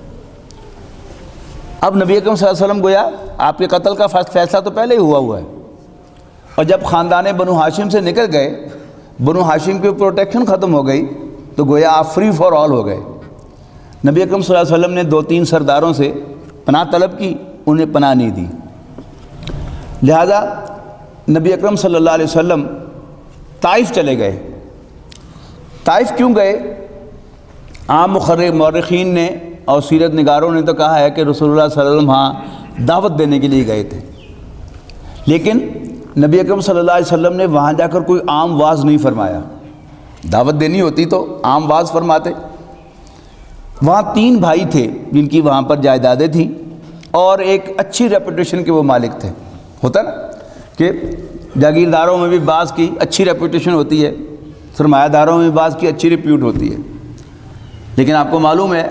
اب نبی اکرم صلی اللہ علیہ وسلم گویا آپ کے قتل کا فیصلہ تو پہلے ہی ہوا ہے، اور جب خاندان بنو ہاشم سے نکل گئے، بنو ہاشم کی پروٹیکشن ختم ہو گئی، تو گویا آپ فری فار آل ہو گئے۔ نبی اکرم صلی اللہ علیہ وسلم نے 2-3 سرداروں سے پناہ طلب کی، انہیں پناہ نہیں دی، لہذا نبی اکرم صلی اللہ علیہ وسلم طائف چلے گئے۔ طائف کیوں گئے؟ عام مورخین نے اور سیرت نگاروں نے تو کہا ہے کہ رسول اللہ صلی اللہ علیہ وسلم وہاں دعوت دینے کے لیے گئے تھے، لیکن نبی اکرم صلی اللہ علیہ وسلم نے وہاں جا کر کوئی عام واعظ نہیں فرمایا، دعوت دینی ہوتی تو عام واعظ فرماتے۔ وہاں 3 بھائی تھے جن کی وہاں پر جائیدادیں تھیں اور ایک اچھی ریپوٹیشن کے وہ مالک تھے۔ ہوتا نا کہ جاگیرداروں میں بھی بعض کی اچھی ریپوٹیشن ہوتی ہے، سرمایہ داروں میں بھی بعض کی اچھی ریپیوٹ ہوتی ہے، لیکن آپ کو معلوم ہے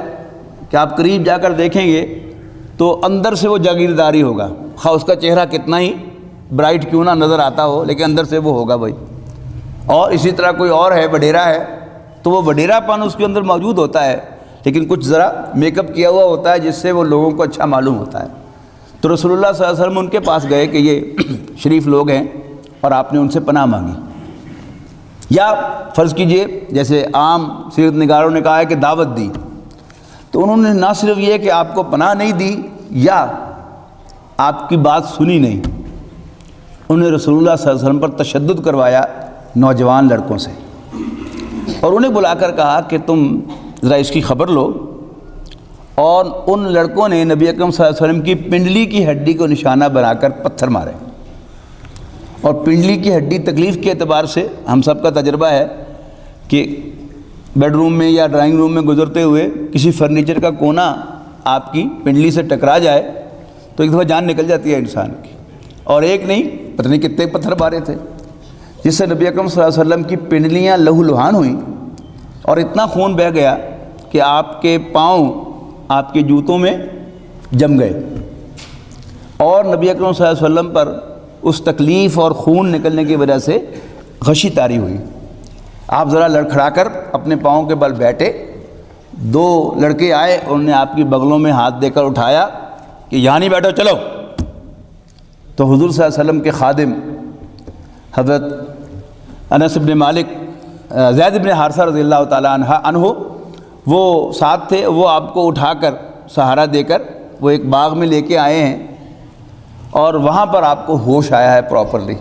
کہ آپ قریب جا کر دیکھیں گے تو اندر سے وہ جاگیرداری ہوگا، خواہ اس کا چہرہ کتنا ہی برائٹ کیوں نہ نظر آتا ہو، لیکن اندر سے وہ ہوگا بھائی۔ اور اسی طرح کوئی اور ہے وڈیرا ہے تو وہ وڈیرا پن اس کے اندر موجود ہوتا ہے، لیکن کچھ ذرا میک اپ کیا ہوا ہوتا ہے جس سے وہ لوگوں کو اچھا معلوم ہوتا ہے۔ تو رسول اللہ صلی اللہ علیہ وسلم ان کے پاس گئے کہ یہ شریف لوگ ہیں اور آپ نے ان سے پناہ مانگی، یا فرض کیجئے جیسے عام سیرت نگاروں نے کہا ہے کہ دعوت دی، تو انہوں نے نہ صرف یہ کہ آپ کو پناہ نہیں دی یا آپ کی بات سنی نہیں، انہوں نے رسول اللہ صلی اللہ علیہ وسلم پر تشدد کروایا نوجوان لڑکوں سے، اور انہیں بلا کر کہا کہ تم ذرا اس کی خبر لو، اور ان لڑکوں نے نبی اکرم صلی اللہ علیہ وسلم کی پنڈلی کی ہڈی کو نشانہ بنا کر پتھر مارے۔ اور پنڈلی کی ہڈی تکلیف کے اعتبار سے ہم سب کا تجربہ ہے کہ بیڈ روم میں یا ڈرائنگ روم میں گزرتے ہوئے کسی فرنیچر کا کونا آپ کی پنڈلی سے ٹکرا جائے تو ایک دفعہ جان نکل جاتی ہے انسان کی، اور ایک نہیں پتہ نہیں کتنے پتھر مارے تھے، جس سے نبی اکرم صلی اللہ علیہ وسلم کی پنڈلیاں لہو لہان ہوئیں اور اتنا خون بہہ گیا کہ آپ کے پاؤں آپ کے جوتوں میں جم گئے، اور نبی اکرم صلی اللہ علیہ وسلم پر اس تکلیف اور خون نکلنے کی وجہ سے غشی طاری ہوئی۔ آپ ذرا لڑکھڑا کر اپنے پاؤں کے بل بیٹھے، 2 لڑکے آئے، انہوں نے آپ کی بغلوں میں ہاتھ دے کر اٹھایا کہ یہاں نہیں بیٹھو، چلو، تو حضور صلی اللہ علیہ وسلم کے خادم حضرت انس بن مالک، زید بن حارثہ رضی اللہ تعالیٰ عنہ وہ ساتھ تھے، وہ آپ کو اٹھا کر سہارا دے کر وہ ایک باغ میں لے کے آئے ہیں، اور وہاں پر آپ کو ہوش آیا ہے پراپرلی۔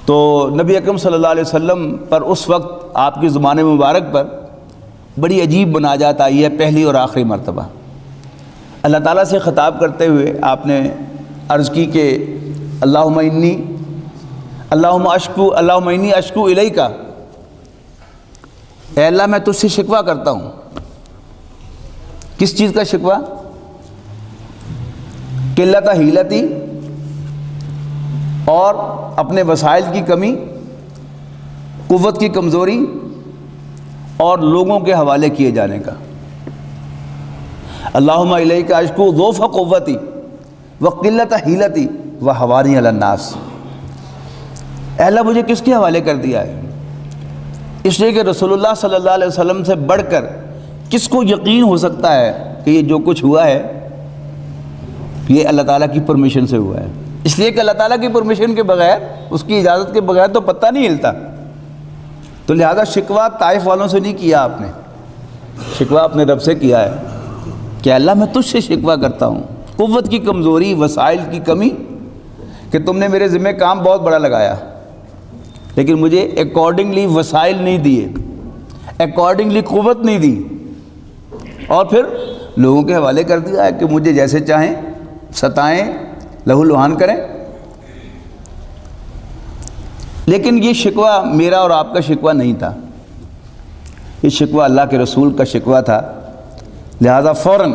تو نبی اکرم صلی اللہ علیہ وسلم پر اس وقت آپ کی زبان مبارک پر بڑی عجیب مناجات آئی ہے، پہلی اور آخری مرتبہ۔ اللہ تعالیٰ سے خطاب کرتے ہوئے آپ نے عرض کی کہ اللہم انی اشکو الیک، اے اللہ میں تجھ سے شکوہ کرتا ہوں۔ کس چیز کا شکوہ؟ قلت حیلتی، اور اپنے وسائل کی کمی، قوت کی کمزوری، اور لوگوں کے حوالے کیے جانے کا۔ اللہم الیک اشکو ضعف قوتی وقلت حیلتی وحوانی علی الناس۔ اے اللہ مجھے کس کے حوالے کر دیا ہے؟ اس لیے کہ رسول اللہ صلی اللہ علیہ وسلم سے بڑھ کر کس کو یقین ہو سکتا ہے کہ یہ جو کچھ ہوا ہے یہ اللہ تعالیٰ کی پرمیشن سے ہوا ہے؟ اس لیے کہ اللہ تعالیٰ کی پرمیشن کے بغیر، اس کی اجازت کے بغیر تو پتہ نہیں ہلتا۔ تو لہذا شکوہ طائف والوں سے نہیں کیا آپ نے، شکوہ اپنے رب سے کیا ہے کہ اللہ میں تجھ سے شکوہ کرتا ہوں، قوت کی کمزوری، وسائل کی کمی، کہ تم نے میرے ذمہ کام بہت بڑا لگایا لیکن مجھے اکارڈنگلی وسائل نہیں دیے، اکارڈنگلی قوت نہیں دی، اور پھر لوگوں کے حوالے کر دیا ہے کہ مجھے جیسے چاہیں ستائیں، لہو لہان کریں۔ لیکن یہ شکوہ میرا اور آپ کا شکوہ نہیں تھا، یہ شکوہ اللہ کے رسول کا شکوہ تھا۔ لہذا فوراً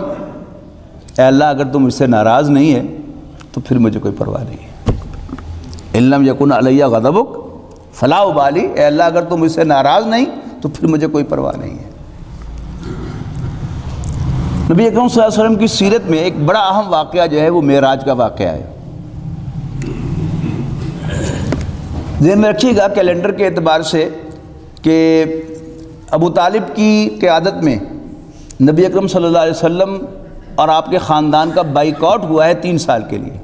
اے اللہ اگر تم اس سے ناراض نہیں ہے تو پھر مجھے کوئی پرواہ نہیں ہے۔ ان لم یکن علی غضبک فلا ابالی، اے اللہ اگر تم اس سے ناراض نہیں تو پھر مجھے کوئی پرواہ نہیں ہے۔ نبی اکرم صلی اللہ علیہ وسلم کی سیرت میں ایک بڑا اہم واقعہ جو ہے وہ معراج کا واقعہ ہے۔ ذہن میں رکھیے گا کیلنڈر کے اعتبار سے کہ ابو طالب کی قیادت میں نبی اکرم صلی اللہ علیہ وسلم اور آپ کے خاندان کا بائیکاٹ ہوا ہے 3 سال کے لیے۔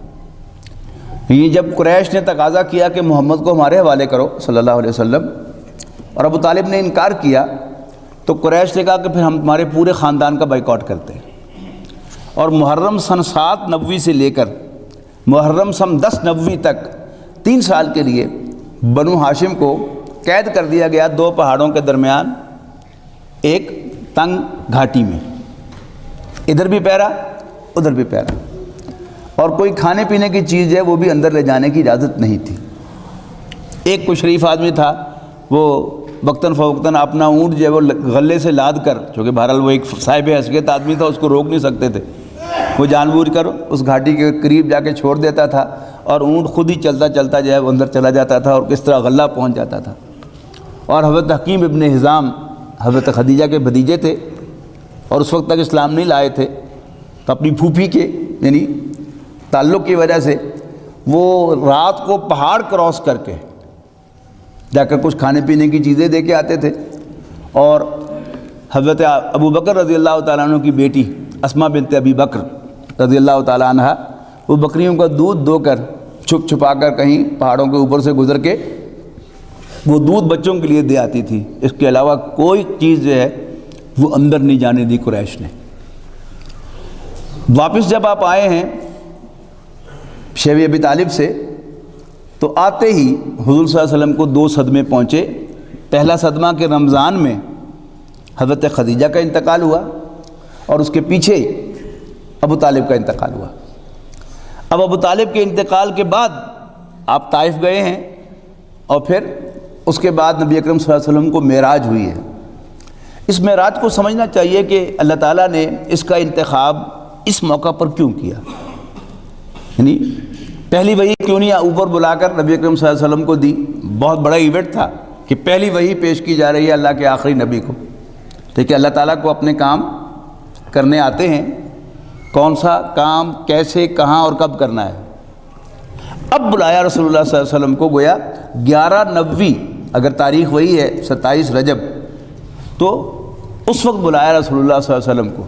یہ جب قریش نے تقاضا کیا کہ محمد کو ہمارے حوالے کرو صلی اللہ علیہ وسلم، اور ابو طالب نے انکار کیا، تو قریش نے کہا کہ پھر ہم تمہارے پورے خاندان کا بائیکاٹ کرتے ہیں۔ اور محرم سن 7 نبوی سے لے کر محرم سن 10 نبوی تک 3 سال کے لیے بنو ہاشم کو قید کر دیا گیا 2 پہاڑوں کے درمیان ایک تنگ گھاٹی میں، ادھر بھی پہرا ادھر بھی پہرا، اور کوئی کھانے پینے کی چیز ہے وہ بھی اندر لے جانے کی اجازت نہیں تھی۔ ایک کوئی شریف آدمی تھا، وہ وقتاً فوقتاً اپنا اونٹ جو ہے وہ غلے سے لاد کر، چونکہ بہرحال وہ ایک صاحب حیثیت آدمی تھا، اس کو روک نہیں سکتے تھے، وہ جان بوجھ کر اس گھاٹی کے قریب جا کے چھوڑ دیتا تھا، اور اونٹ خود ہی چلتا چلتا جو ہے وہ اندر چلا جاتا تھا، اور کس طرح غلہ پہنچ جاتا تھا۔ اور حضرت حکیم ابن حزام حضرت خدیجہ کے بھتیجے تھے، اور اس وقت تک اسلام نہیں لائے تھے، تو اپنی پھوپھی کے یعنی تعلق کی وجہ سے وہ رات کو پہاڑ کراس کر کے جا کر کچھ کھانے پینے کی چیزیں دے کے آتے تھے، اور حضرت ابو بکر رضی اللہ تعالیٰ عنہ کی بیٹی اسماء بنت ابی بکر رضی اللہ تعالیٰ عنہ وہ بکریوں کا دودھ دو کر چھپ چھپا کر کہیں پہاڑوں کے اوپر سے گزر کے وہ دودھ بچوں کے لیے دے آتی تھی۔ اس کے علاوہ کوئی چیز جو ہے وہ اندر نہیں جانے دی قریش نے۔ واپس جب آپ آئے ہیں شیب ابی طالب سے، تو آتے ہی حضور صلی اللہ علیہ وسلم کو 2 صدمے پہنچے۔ پہلا صدمہ کہ رمضان میں حضرت خدیجہ کا انتقال ہوا، اور اس کے پیچھے ابو طالب کا انتقال ہوا۔ اب ابو طالب کے انتقال کے بعد آپ طائف گئے ہیں، اور پھر اس کے بعد نبی اکرم صلی اللہ علیہ وسلم کو معراج ہوئی ہے۔ اس معراج کو سمجھنا چاہیے کہ اللہ تعالیٰ نے اس کا انتخاب اس موقع پر کیوں کیا، یعنی پہلی وحی کیوں نہیں اوپر بلا کر نبی اکرم صلی اللہ علیہ وسلم کو دی؟ بہت بڑا ایونٹ تھا کہ پہلی وحی پیش کی جا رہی ہے اللہ کے آخری نبی کو۔ دیکھیے اللہ تعالیٰ کو اپنے کام کرنے آتے ہیں، کون سا کام کیسے کہاں اور کب کرنا ہے۔ اب بلایا رسول اللہ صلی اللہ علیہ وسلم کو، گویا 11 نبوی اگر تاریخ وہی ہے 27 رجب، تو اس وقت بلایا رسول اللہ صلی اللہ علیہ وسلم کو۔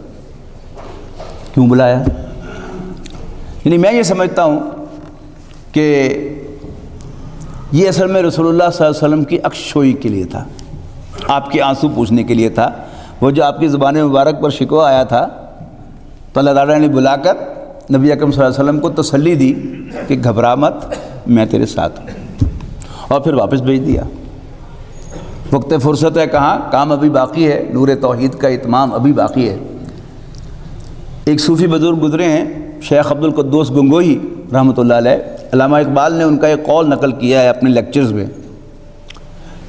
کیوں بلایا؟ یعنی میں یہ سمجھتا ہوں کہ یہ اصل میں رسول اللہ صلی اللہ علیہ وسلم کی اکشوئی کے لیے تھا، آپ کے آنسو پوچھنے کے لیے تھا۔ وہ جو آپ کی زبان مبارک پر شکوہ آیا تھا تو اللہ تعالیٰ نے بلا کر نبی اکرم صلی اللہ علیہ وسلم کو تسلی دی کہ گھبرا مت، میں تیرے ساتھ ہوں، اور پھر واپس بھیج دیا۔ وقت فرصت ہے کہاں، کام ابھی باقی ہے، نور توحید کا اتمام ابھی باقی ہے۔ ایک صوفی بزرگ گزرے ہیں شیخ عبد القدوس گنگوہی رحمۃ اللہ علیہ، علامہ اقبال نے ان کا ایک قول نقل کیا ہے اپنے لیکچرز میں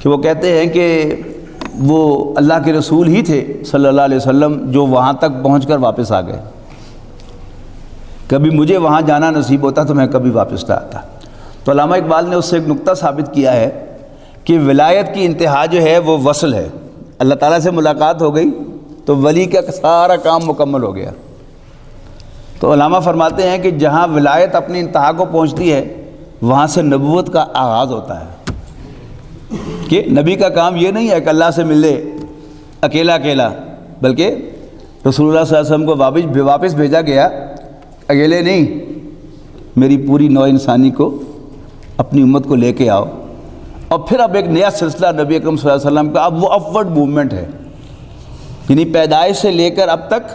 کہ وہ کہتے ہیں کہ وہ اللہ کے رسول ہی تھے صلی اللہ علیہ وسلم جو وہاں تک پہنچ کر واپس آ گئے، کبھی مجھے وہاں جانا نصیب ہوتا تو میں کبھی واپس نہ آتا۔ تو علامہ اقبال نے اس سے ایک نقطہ ثابت کیا ہے کہ ولایت کی انتہا جو ہے وہ وصل ہے، اللہ تعالیٰ سے ملاقات ہو گئی تو ولی کا سارا کام مکمل ہو گیا۔ تو علامہ فرماتے ہیں کہ جہاں ولایت اپنی انتہا کو پہنچتی ہے وہاں سے نبوت کا آغاز ہوتا ہے، کہ نبی کا کام یہ نہیں ہے کہ اللہ سے ملے اکیلا اکیلا، بلکہ رسول اللہ صلی اللہ علیہ وسلم کو واپس بھیجا گیا، اکیلے نہیں، میری پوری نوع انسانی کو، اپنی امت کو لے کے آؤ۔ اور پھر اب ایک نیا سلسلہ نبی اکرم صلی اللہ علیہ وسلم کا، اب وہ اپورڈ موومنٹ ہے، یعنی پیدائش سے لے کر اب تک،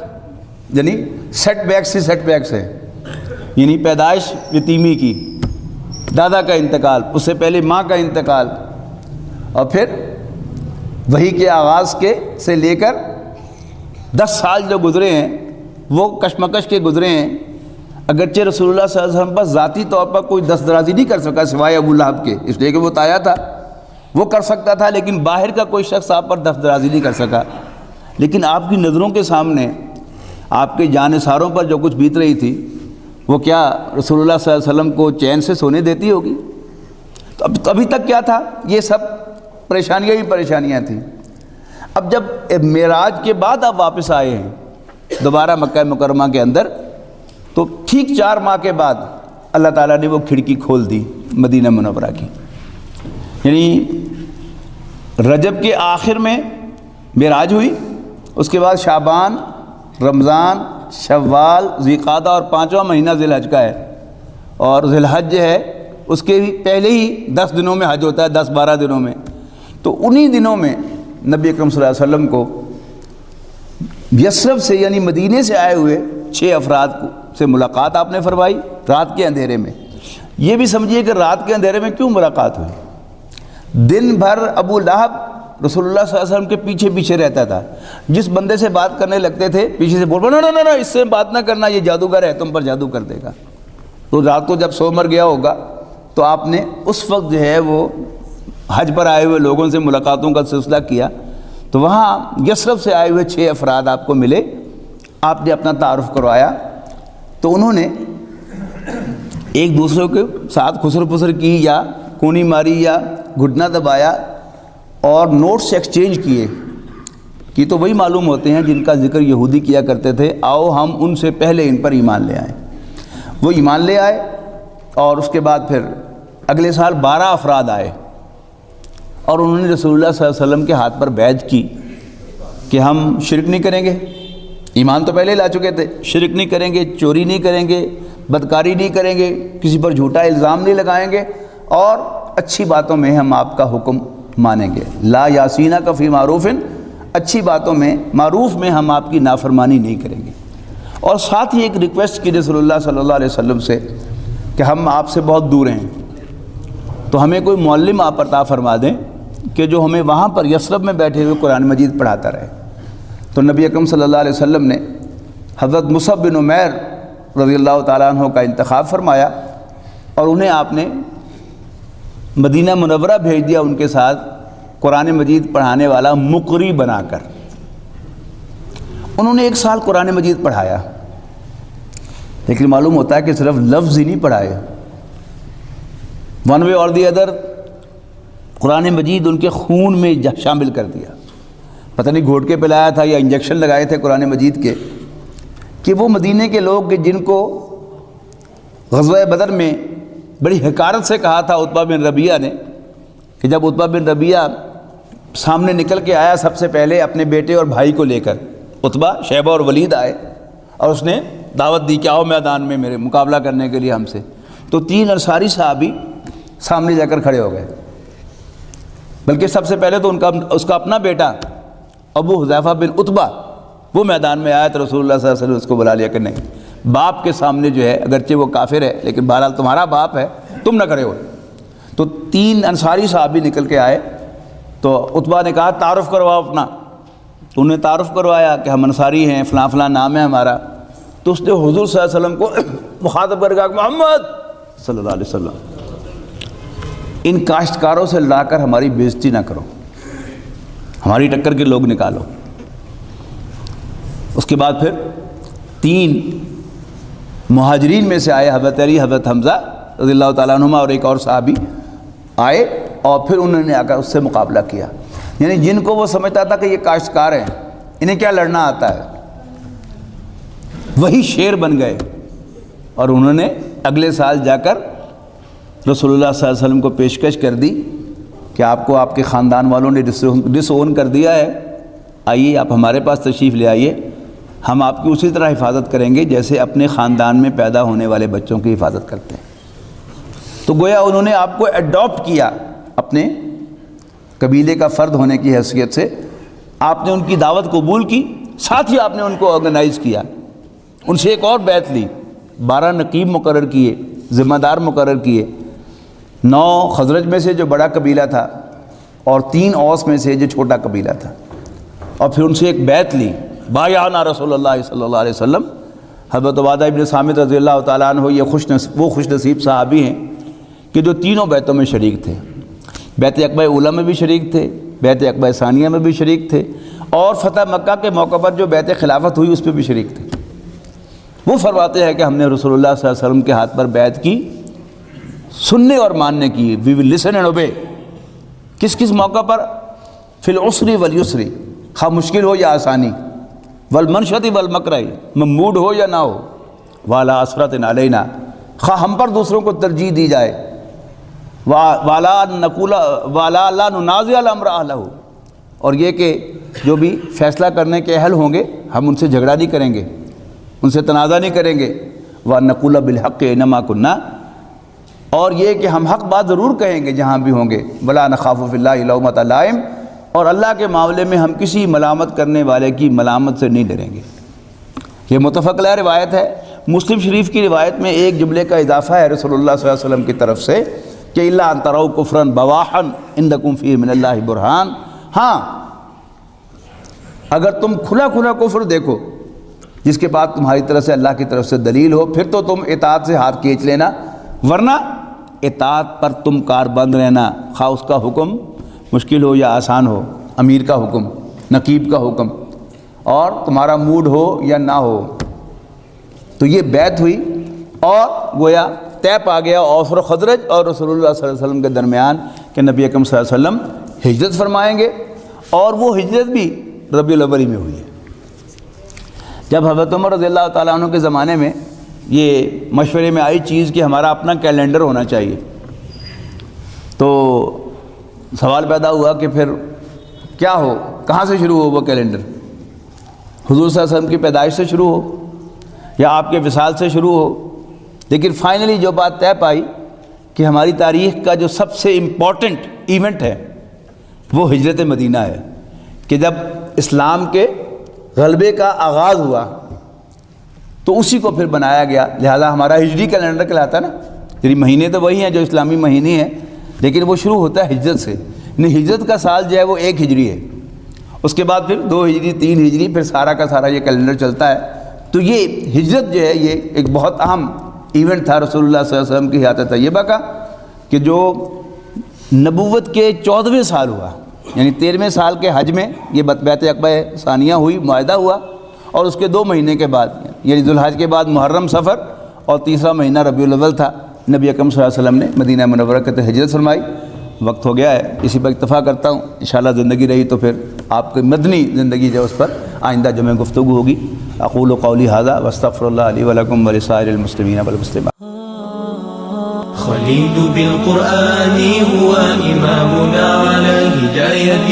یعنی سیٹ بیکس ہے، یعنی پیدائش یتیمی کی، دادا کا انتقال، اس سے پہلے ماں کا انتقال، اور پھر وحی کے آغاز سے لے کر 10 سال جو گزرے ہیں وہ کشمکش کے گزرے ہیں۔ اگرچہ رسول اللہ صلی اللہ علیہ وسلم پر ذاتی طور پر کوئی دست درازی نہیں کر سکا سوائے ابو لہب کے، اس لیے کہ وہ تایا تھا، وہ کر سکتا تھا، لیکن باہر کا کوئی شخص آپ پر دست درازی نہیں کر سکا۔ لیکن آپ کی نظروں کے سامنے آپ کے جانثاروں پر جو کچھ بیت رہی تھی وہ کیا رسول اللہ صلی اللہ علیہ وسلم کو چین سے سونے دیتی ہوگی؟ تو اب ابھی تک کیا تھا، یہ سب پریشانیاں ہی پریشانیاں تھیں۔ اب جب معراج کے بعد آپ واپس آئے ہیں دوبارہ مکہ مکرمہ کے اندر، تو ٹھیک 4 ماہ کے بعد اللہ تعالیٰ نے وہ کھڑکی کھول دی مدینہ منورہ کی، یعنی رجب کے آخر میں معراج ہوئی، اس کے بعد شعبان، رمضان، شوال، ذوالقعدہ اور 5واں مہینہ ذی الحج کا ہے، اور ذی الحج ہے اس کے بھی پہلے ہی 10 دنوں میں حج ہوتا ہے، 10-12 دنوں میں۔ تو انہی دنوں میں نبی اکرم صلی اللہ علیہ وسلم کو یثرب سے یعنی مدینے سے آئے ہوئے 6 افراد سے ملاقات آپ نے فرمائی رات کے اندھیرے میں۔ یہ بھی سمجھیے کہ رات کے اندھیرے میں کیوں ملاقات ہوئی؟ دن بھر ابو لہب رسول اللہ صلی اللہ علیہ وسلم کے پیچھے پیچھے رہتا تھا، جس بندے سے بات کرنے لگتے تھے پیچھے سے بول نہ اس سے بات نہ کرنا، یہ جادوگر ہے، تم پر جادو کر دے گا۔ تو رات کو جب سو مر گیا ہوگا تو آپ نے اس وقت جو ہے وہ حج پر آئے ہوئے لوگوں سے ملاقاتوں کا سلسلہ کیا، تو وہاں یثرب سے آئے ہوئے 6 افراد آپ کو ملے، آپ نے اپنا تعارف کروایا، تو انہوں نے ایک دوسرے کے ساتھ خسر پسر کی یا کونی ماری یا گھٹنا دبایا اور نوٹس ایکسچینج کیے، کہ تو وہی معلوم ہوتے ہیں جن کا ذکر یہودی کیا کرتے تھے، آؤ ہم ان سے پہلے ان پر ایمان لے آئیں۔ وہ ایمان لے آئے، اور اس کے بعد پھر اگلے سال 12 افراد آئے، اور انہوں نے رسول اللہ صلی اللہ علیہ وسلم کے ہاتھ پر بیعت کی کہ ہم شرک نہیں کریں گے، ایمان تو پہلے لا چکے تھے، شرک نہیں کریں گے، چوری نہیں کریں گے، بدکاری نہیں کریں گے، کسی پر جھوٹا الزام نہیں لگائیں گے، اور اچھی باتوں میں ہم آپ کا حکم مانیں گے، لا یاسینہ کا فی معروف، اچھی باتوں میں معروف میں ہم آپ کی نافرمانی نہیں کریں گے۔ اور ساتھ ہی ایک ریکویسٹ کی رسول اللہ صلی اللہ علیہ وسلم سے کہ ہم آپ سے بہت دور ہیں، تو ہمیں کوئی معلم آپ عطا فرما دیں کہ جو ہمیں وہاں پر یثرب میں بیٹھے ہوئے قرآن مجید پڑھاتا رہے۔ تو نبی اکرم صلی اللہ علیہ وسلم نے حضرت مصعب بن عمیر رضی اللہ تعالیٰ عنہ کا انتخاب فرمایا، اور انہیں آپ نے مدینہ منورہ بھیج دیا ان کے ساتھ قرآن مجید پڑھانے والا مقری بنا کر۔ انہوں نے 1 سال قرآن مجید پڑھایا، لیکن معلوم ہوتا ہے کہ صرف لفظ ہی نہیں پڑھائے، ون وے اور دی ادر قرآن مجید ان کے خون میں شامل کر دیا۔ پتہ نہیں گھوٹ کے پلایا تھا یا انجیکشن لگائے تھے قرآن مجید کے، کہ وہ مدینے کے لوگ جن کو غزوہ بدر میں بڑی حقارت سے کہا تھا عتبہ بن ربیعہ نے، کہ جب عتبہ بن ربیعہ سامنے نکل کے آیا سب سے پہلے اپنے بیٹے اور بھائی کو لے کر، عتبہ، شیبہ اور ولید آئے، اور اس نے دعوت دی کہ آؤ میدان میں میرے مقابلہ کرنے کے لیے ہم سے، تو 3 انصاری صحابی سامنے جا کر کھڑے ہو گئے، بلکہ سب سے پہلے تو اس کا اپنا بیٹا ابو حذیفہ بن عتبہ وہ میدان میں آیا تو رسول اللہ صلی اللہ علیہ وسلم اس کو بلا لیا کہ نہیں، باپ کے سامنے جو ہے اگرچہ وہ کافر ہے لیکن بہرحال تمہارا باپ ہے، تم نہ کھڑے ہو۔ تو 3 انصاری صحابی نکل کے آئے تو عتبہ نے کہا تعارف کرواؤ اپنا، تو انہیں تعارف کروایا کہ ہم انصاری ہیں، فلاں فلاں نام ہے ہمارا۔ تو اس نے حضور صلی اللہ علیہ وسلم کو مخاطب کر کہا کہ محمد صلی اللہ علیہ وسلم ان کاشتکاروں سے لا کر ہماری بےزتی نہ کرو، ہماری ٹکر کے لوگ نکالو۔ اس کے بعد پھر 3 مہاجرین میں سے آئے، حضرت علی، حضرت حمزہ رضی اللہ تعالیٰ عنہما اور ایک اور صحابی آئے، اور پھر انہوں نے آ کر اس سے مقابلہ کیا۔ یعنی جن کو وہ سمجھتا تھا کہ یہ کاشتکار ہیں، انہیں کیا لڑنا آتا ہے، وہی شیر بن گئے، اور انہوں نے اگلے سال جا کر رسول اللہ صلی اللہ علیہ وسلم کو پیشکش کر دی کہ آپ کو آپ کے خاندان والوں نے ڈس اون کر دیا ہے، آئیے آپ ہمارے پاس تشریف لے آئیے، ہم آپ کی اسی طرح حفاظت کریں گے جیسے اپنے خاندان میں پیدا ہونے والے بچوں کی حفاظت کرتے ہیں۔ تو گویا انہوں نے آپ کو ایڈاپٹ کیا اپنے قبیلے کا فرد ہونے کی حیثیت سے، آپ نے ان کی دعوت قبول کی، ساتھ ہی آپ نے ان کو آرگنائز کیا، ان سے ایک اور بیعت لی، 12 نقیب مقرر کیے، ذمہ دار مقرر کیے، 9 خزرج میں سے جو بڑا قبیلہ تھا اور 3 اوس میں سے جو چھوٹا قبیلہ تھا، اور پھر ان سے ایک بیعت لی، بایعنا رسول اللہ صلی اللہ علیہ وسلم۔ حضرت عبادہ ابن صامت رضی اللہ تعالیٰ عنہ وہ خوش نصیب صحابی ہیں کہ جو تینوں بیعتوں میں شریک تھے، بیعت عقبہ اولیٰ میں بھی شریک تھے، بیعت عقبہ ثانیہ میں بھی شریک تھے، اور فتح مکہ کے موقع پر جو بیعت خلافت ہوئی اس پہ بھی شریک تھے۔ وہ فرماتے ہیں کہ ہم نے رسول اللہ صلی اللہ علیہ وسلم کے ہاتھ پر بیعت کی، سننے اور ماننے کی، وی ول لسن اینڈ اوبے۔ کس کس موقع پر؟ فی العسر والیسر، خواہ مشکل ہو یا آسانی، والمنشط والمکرہ، مموڈ ہو یا نہ ہو، والا اسرت علینا، خواہ ہم پر دوسروں کو ترجیح دی جائے، والا لا ننازع الامر اہلہ، اور یہ کہ جو بھی فیصلہ کرنے کے اہل ہوں گے ہم ان سے جھگڑا نہیں کریں گے، ان سے تنازع نہیں کریں گے، وَنَقُولَ بِالْحَقِّ اِنَّمَا كُنَّا، اور یہ کہ ہم حق بات ضرور کہیں گے جہاں بھی ہوں گے، وَلَا نَخَافُ فِي اللَّهِ لَوْمَةَ لَائِمٍ، اور اللہ کے معاملے میں ہم کسی ملامت کرنے والے کی ملامت سے نہیں ڈریں گے۔ یہ متفق علیہ روایت ہے۔ مسلم شریف کی روایت میں ایک جملے کا اضافہ ہے رسول اللہ صلی اللہ علیہ وسلم کی طرف سے کہ اِلَّا أَن تَرَوْا كُفْرًا بَوَاحًا عِندَكُمْ فِيهِ مِنَ اللَّهِ بُرْهَانٌ، ہاں اگر تم کھلا کھلا کفر دیکھو جس کے بعد تمہاری طرف سے اللہ کی طرف سے دلیل ہو، پھر تو تم اطاعت سے ہاتھ کھینچ لینا، ورنہ اطاعت پر تم کار بند رہنا، خواہ اس کا حکم مشکل ہو یا آسان ہو، امیر کا حکم، نقیب کا حکم، اور تمہارا موڈ ہو یا نہ ہو۔ تو یہ بیعت ہوئی، اور گویا طے پا گیا اوس و خزرج اور رسول اللہ صلی اللہ علیہ وسلم کے درمیان کہ نبی اکرم صلی اللہ علیہ وسلم ہجرت فرمائیں گے، اور وہ ہجرت بھی ربیع الاول میں ہوئی ہے۔ جب حضرت عمر رضی اللہ تعالیٰ عنہ کے زمانے میں یہ مشورے میں آئی چیز کہ ہمارا اپنا کیلنڈر ہونا چاہیے، تو سوال پیدا ہوا کہ پھر کیا ہو، کہاں سے شروع ہو وہ کیلنڈر؟ حضور صلی اللہ علیہ وسلم کی پیدائش سے شروع ہو یا آپ کے وصال سے شروع ہو؟ لیکن فائنلی جو بات طے پائی کہ ہماری تاریخ کا جو سب سے امپورٹنٹ ایونٹ ہے وہ ہجرت مدینہ ہے، کہ جب اسلام کے غلبے کا آغاز ہوا تو اسی کو پھر بنایا گیا، لہذا ہمارا ہجری کیلنڈر کہلاتا ہے نا۔ یعنی مہینے تو وہی ہیں جو اسلامی مہینے ہیں، لیکن وہ شروع ہوتا ہے ہجرت سے۔ یعنی ہجرت کا سال جو ہے وہ 1 ہجری ہے، اس کے بعد پھر 2 ہجری، 3 ہجری، پھر سارا کا سارا یہ کیلنڈر چلتا ہے۔ تو یہ ہجرت جو ہے یہ ایک بہت اہم ایونٹ تھا رسول اللہ صلی اللہ علیہ وسلم کی حیات طیبہ کا، کہ جو نبوت کے 14ویں سال ہوا، یعنی 13ویں سال کے حج میں یہ بیعت عقبہ ثانیہ ہوئی، معاہدہ ہوا، اور اس کے 2 مہینے کے بعد یعنی ذوالحج کے بعد محرم، صفر، اور تیسرا مہینہ ربیع الاول تھا، نبی اکرم صلی اللہ علیہ وسلم نے مدینہ منورہ کے تحت ہجرت فرمائی۔ وقت ہو گیا ہے، اسی پر اکتفا کرتا ہوں، انشاءاللہ زندگی رہی تو پھر آپ کی مدنی زندگی جو اس پر آئندہ جمعہ گفتگو ہوگی۔ اقول قولی ھذا واستغفر اللہ لی ولکم ولسائر المسلمین والمسلمات۔ خليل بالقرآن هو إمامنا على هداية